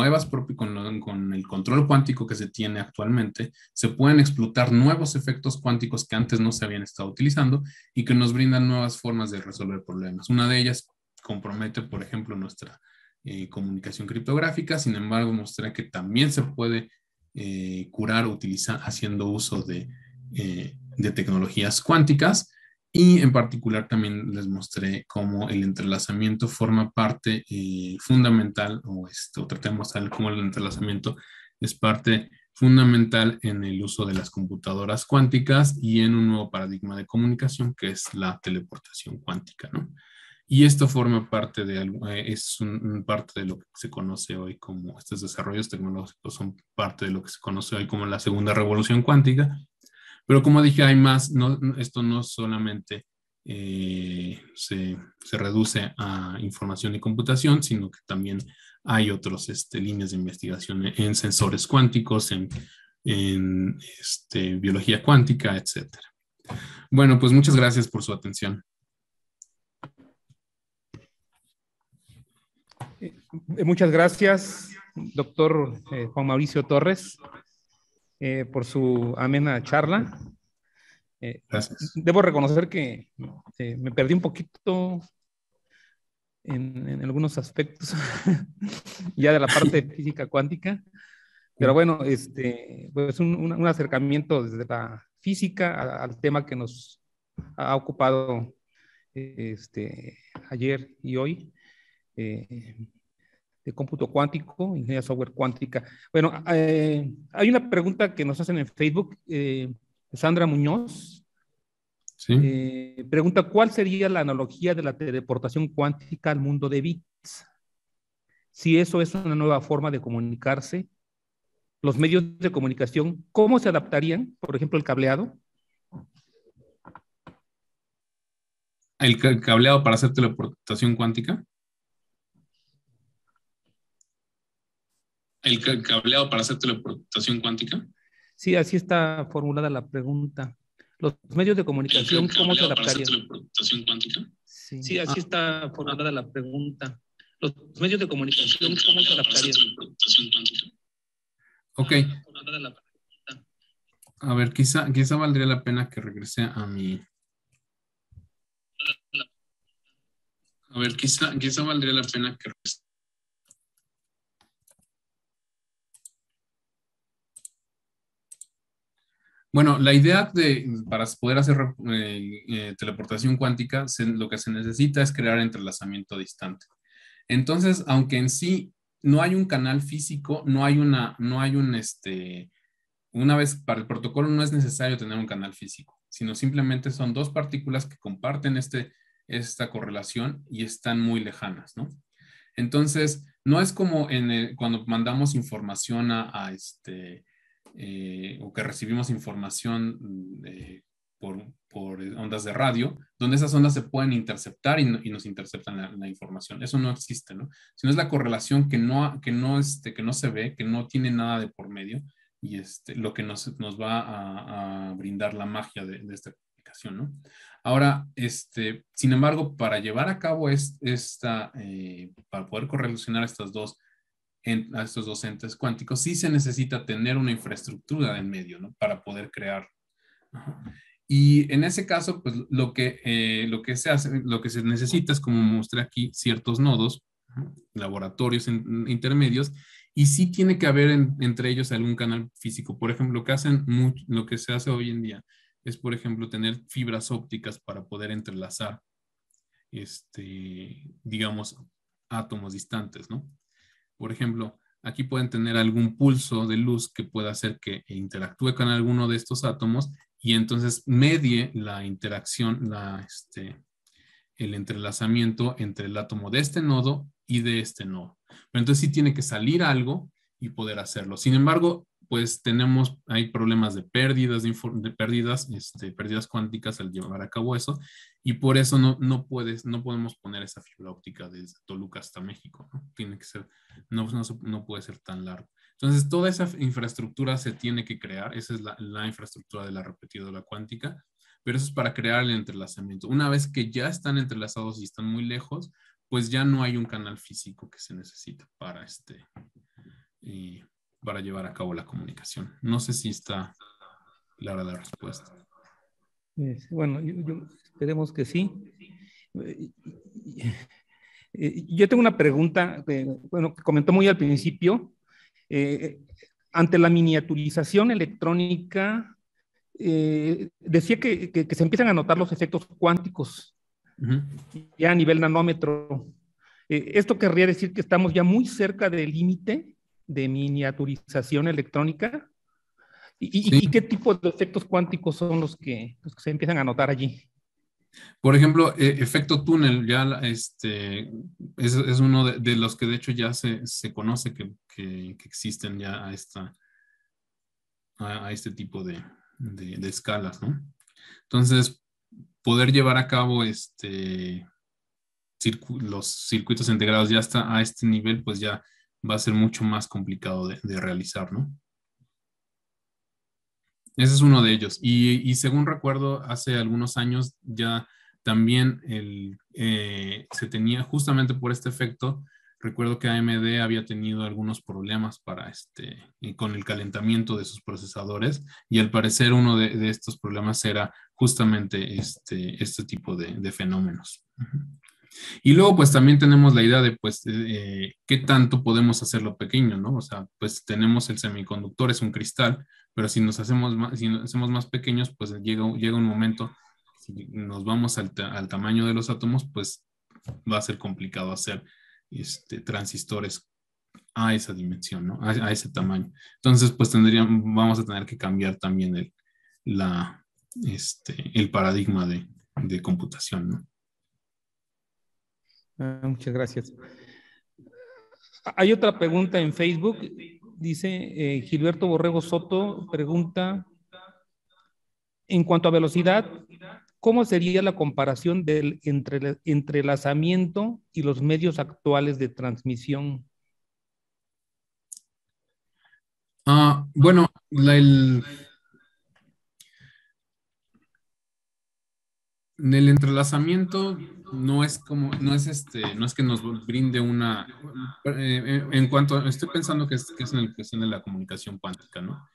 el control cuántico que se tiene actualmente, se pueden explotar nuevos efectos cuánticos que antes no se habían estado utilizando y que nos brindan nuevas formas de resolver problemas. Una de ellas compromete, por ejemplo, nuestra comunicación criptográfica. Sin embargo, mostré que también se puede curar haciendo uso de tecnologías cuánticas. Y en particular también les mostré cómo el entrelazamiento forma parte fundamental, o traté de mostrar cómo el entrelazamiento es parte fundamental en el uso de las computadoras cuánticas y en un nuevo paradigma de comunicación que es la teleportación cuántica, ¿no? Y esto forma parte parte de lo que se conoce hoy como, estos desarrollos tecnológicos son parte de lo que se conoce hoy como la segunda revolución cuántica. Pero como dije, hay más, esto no solamente se reduce a información y computación, sino que también hay otras líneas de investigación en sensores cuánticos, en biología cuántica, etcétera. Bueno, pues muchas gracias por su atención. Muchas gracias, doctor Juan Mauricio Torres, por su amena charla. Gracias. Debo reconocer que me perdí un poquito en algunos aspectos ya de la parte de física cuántica, pero bueno, pues un acercamiento desde la física al tema que nos ha ocupado ayer y hoy, de cómputo cuántico, ingeniería software cuántica. Bueno, hay una pregunta que nos hacen en Facebook, Sandra Muñoz. Sí. Pregunta, ¿cuál sería la analogía de la teleportación cuántica al mundo de bits? Si eso es una nueva forma de comunicarse, los medios de comunicación, ¿cómo se adaptarían? Por ejemplo, el cableado. ¿El cableado para hacer teleportación cuántica? ¿El cableado para hacer teleportación cuántica? Sí, así está formulada la pregunta. Los medios de comunicación, ¿cómo se adaptarían? ¿Teleportación cuántica? Sí, así está formulada la pregunta. Los medios de comunicación, ¿cómo se adaptarían? ¿Teleportación cuántica? Ok. A ver, quizá valdría la pena que regrese a mi... A ver, quizá valdría la pena que regrese. Bueno, la idea para poder hacer teleportación cuántica, lo que se necesita es crear entrelazamiento distante. Entonces, aunque en sí no hay un canal físico, una vez para el protocolo no es necesario tener un canal físico, sino simplemente son dos partículas que comparten esta correlación y están muy lejanas, ¿no? Entonces, no es como cuando mandamos información o que recibimos información por ondas de radio, donde esas ondas se pueden interceptar y nos interceptan la información. Eso no existe, ¿no? Sino es la correlación que no se ve, que no tiene nada de por medio, y lo que nos va a brindar la magia de esta comunicación, ¿no? Ahora, sin embargo, para llevar a cabo para poder correlacionar a estos dos entes cuánticos, sí se necesita tener una infraestructura en medio, ¿no? Para poder crear. Y en ese caso, pues lo que se necesita es, como mostré aquí, ciertos nodos, laboratorios intermedios, y sí tiene que haber entre ellos algún canal físico. Por ejemplo, lo que se hace hoy en día es, por ejemplo, tener fibras ópticas para poder entrelazar, digamos, átomos distantes, ¿no? Por ejemplo, aquí pueden tener algún pulso de luz que pueda hacer que interactúe con alguno de estos átomos y entonces medie la interacción, el entrelazamiento entre el átomo de este nodo y de este nodo. Pero entonces sí tiene que salir algo y poder hacerlo. Sin embargo, pues hay problemas de pérdidas, pérdidas cuánticas al llevar a cabo eso, y por eso no podemos poner esa fibra óptica desde Toluca hasta México, ¿no? Tiene que ser, no puede ser tan largo. Entonces, toda esa infraestructura se tiene que crear, esa es la infraestructura de la repetidora cuántica, pero eso es para crear el entrelazamiento. Una vez que ya están entrelazados y están muy lejos, pues ya no hay un canal físico que se necesita para llevar a cabo la comunicación. No sé si está clara la respuesta. Bueno, esperemos que sí. Yo tengo una pregunta, bueno, que comentó muy al principio. Ante la miniaturización electrónica, decía que se empiezan a notar los efectos cuánticos ya a nivel nanómetro. Esto querría decir que estamos ya muy cerca del límite de miniaturización electrónica. Sí. ¿Y qué tipo de efectos cuánticos son los que se empiezan a notar allí? Por ejemplo, efecto túnel, ya es uno de los que de hecho ya se conoce que existen ya a este tipo de escalas, ¿no? Entonces, poder llevar a cabo los circuitos integrados ya hasta a este nivel, pues ya va a ser mucho más complicado de realizar, ¿no? Ese es uno de ellos. Y según recuerdo, hace algunos años ya también se tenía, justamente por este efecto, recuerdo que AMD había tenido algunos problemas con el calentamiento de sus procesadores, y al parecer uno de estos problemas era justamente este tipo de fenómenos. Y luego pues también tenemos la idea de pues qué tanto podemos hacerlo pequeño, ¿no? O sea, pues tenemos el semiconductor, es un cristal, pero si nos hacemos más pequeños, pues llega un momento, si nos vamos al tamaño de los átomos, pues va a ser complicado hacer transistores a esa dimensión, ¿no? A ese tamaño. Entonces, pues vamos a tener que cambiar también el paradigma de computación, ¿no? Muchas gracias. Hay otra pregunta en Facebook. Dice Gilberto Borrego Soto, pregunta, en cuanto a velocidad, ¿cómo sería la comparación del entrelazamiento y los medios actuales de transmisión? Bueno, el entrelazamiento no es que nos brinde en cuanto, estoy pensando que es en la cuestión de la comunicación cuántica, ¿no?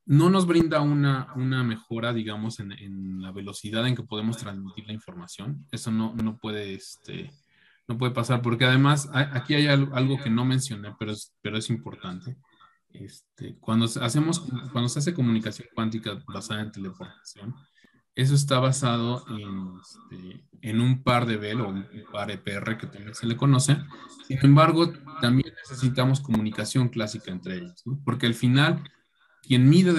No nos brinda una mejora, digamos, en la velocidad en que podemos transmitir la información. Eso no puede, no puede pasar, porque además aquí hay algo que no mencioné, pero es importante. Cuando se hace comunicación cuántica basada en teleportación, eso está basado en un par de Bell o un par EPR que también se le conoce. Sin embargo, también necesitamos comunicación clásica entre ellos, ¿no? Porque al final, quien mide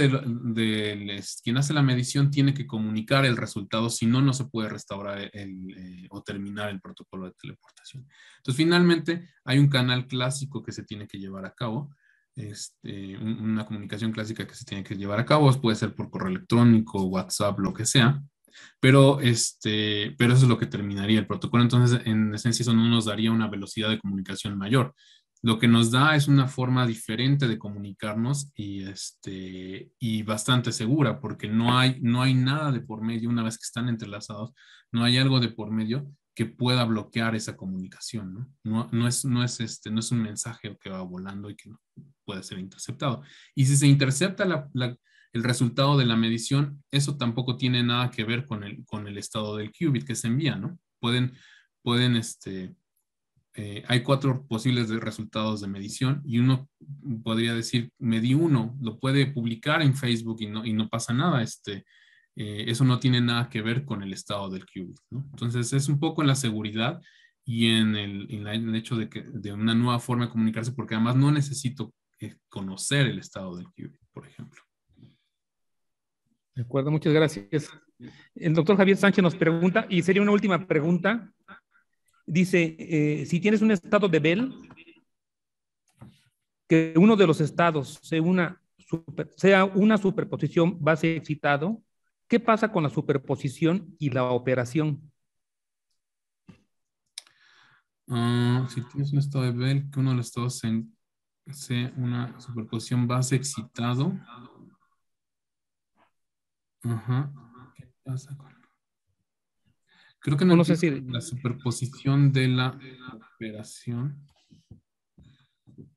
quien hace la medición tiene que comunicar el resultado, si no, no se puede restaurar o terminar el protocolo de teleportación. Entonces, finalmente, hay un canal clásico que se tiene que llevar a cabo, una comunicación clásica que se tiene que llevar a cabo, puede ser por correo electrónico, WhatsApp, lo que sea, pero eso es lo que terminaría el protocolo. Entonces, en esencia, eso no nos daría una velocidad de comunicación mayor. Lo que nos da es una forma diferente de comunicarnos y bastante segura, porque no hay nada de por medio. Una vez que están entrelazados, no hay algo de por medio que pueda bloquear esa comunicación, ¿no? No es un mensaje que va volando y que no puede ser interceptado. Y si se intercepta el resultado de la medición, eso tampoco tiene nada que ver con el estado del qubit que se envía, ¿no? Pueden hay 4 posibles resultados de medición, y uno podría decir, medí uno, lo puede publicar en Facebook y no pasa nada. Eso no tiene nada que ver con el estado del qubit, ¿no? Entonces es un poco en la seguridad y en el hecho de una nueva forma de comunicarse, porque además no necesito conocer el estado del qubit, por ejemplo. De acuerdo, muchas gracias. El doctor Javier Sánchez nos pregunta, y sería una última pregunta. Dice, si tienes un estado de Bell, que uno de los estados sea una superposición base excitado, ¿qué pasa con la superposición y la operación? Si tienes un estado de Bell, que uno de los estados sea una superposición base excitado. Ajá. ¿Qué pasa con...? Creo que no No sé entiendo si... la superposición de la operación.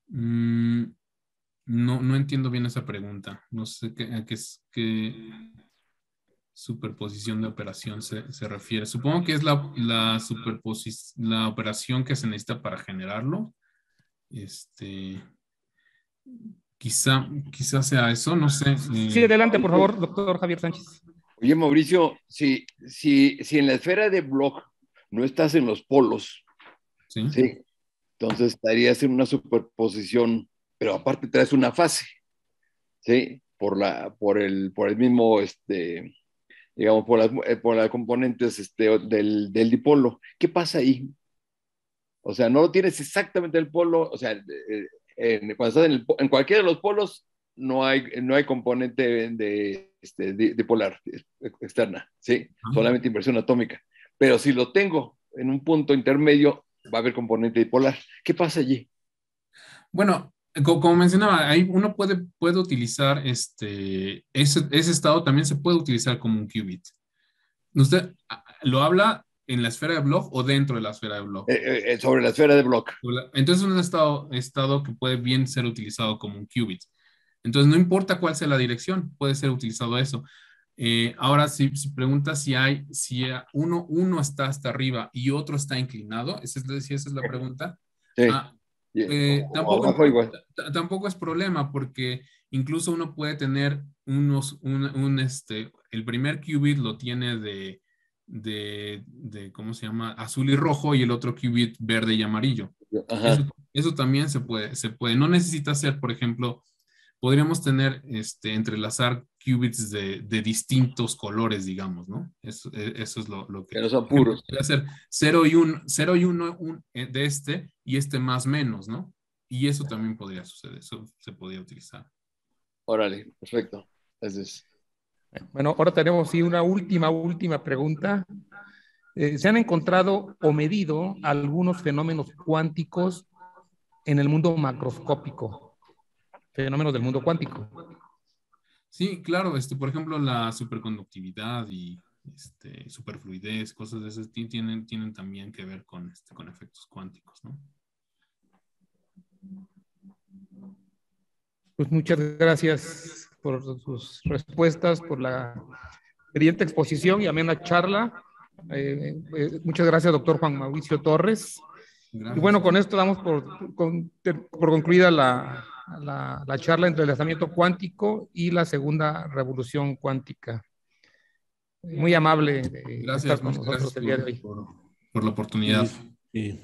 No entiendo bien esa pregunta. No sé qué superposición de operación se refiere. Supongo que es la operación que se necesita para generarlo. Quizá sea eso, no sé. Sí, adelante, por favor, doctor Javier Sánchez. Oye, Mauricio, si en la esfera de Bloch no estás en los polos, ¿Sí? ¿sí? Entonces estarías en una superposición, pero aparte traes una fase, ¿sí? Por el mismo, digamos, por las componentes del dipolo. ¿Qué pasa ahí? O sea, no lo tienes exactamente el polo, o sea, cuando estás en cualquiera de los polos no hay componente dipolar externa, ¿sí? Solamente inversión atómica. Pero si lo tengo en un punto intermedio, va a haber componente dipolar. ¿Qué pasa allí? Bueno, como mencionaba, ahí uno puede utilizar ese estado también se puede utilizar como un qubit. ¿Usted lo habla en la esfera de Bloch o dentro de la esfera de Bloch? Sobre la esfera de Bloch. Entonces es un estado que puede bien ser utilizado como un qubit. Entonces no importa cuál sea la dirección, puede ser utilizado eso. Ahora, si preguntas si uno está hasta arriba y otro está inclinado, si esa es la pregunta. Sí. Tampoco es problema porque incluso uno puede tener el primer qubit lo tiene ¿cómo se llama? Azul y rojo y el otro qubit verde y amarillo. Eso también se puede. No necesita ser, por ejemplo, podríamos tener, entrelazar qubits de distintos colores, digamos, ¿no? Eso es lo que... no son puros. Podría ser 0 y 1 de y más menos, ¿no? Y eso también podría suceder, eso se podría utilizar. Órale, perfecto. Entonces... Bueno, ahora tenemos sí, una última pregunta. ¿Se han encontrado o medido algunos fenómenos cuánticos en el mundo macroscópico? Fenómenos del mundo cuántico. Sí, claro, por ejemplo, la superconductividad y superfluidez, cosas de ese tienen también que ver con efectos cuánticos, ¿no? Pues muchas gracias por sus respuestas, por la brillante exposición y amena charla. Muchas gracias, doctor Juan Mauricio Torres. Gracias. Y bueno, con esto damos por concluida la charla entre el entrelazamiento cuántico y la segunda revolución cuántica. Muy amable de estar con nosotros el día de hoy. Por la oportunidad. Sí.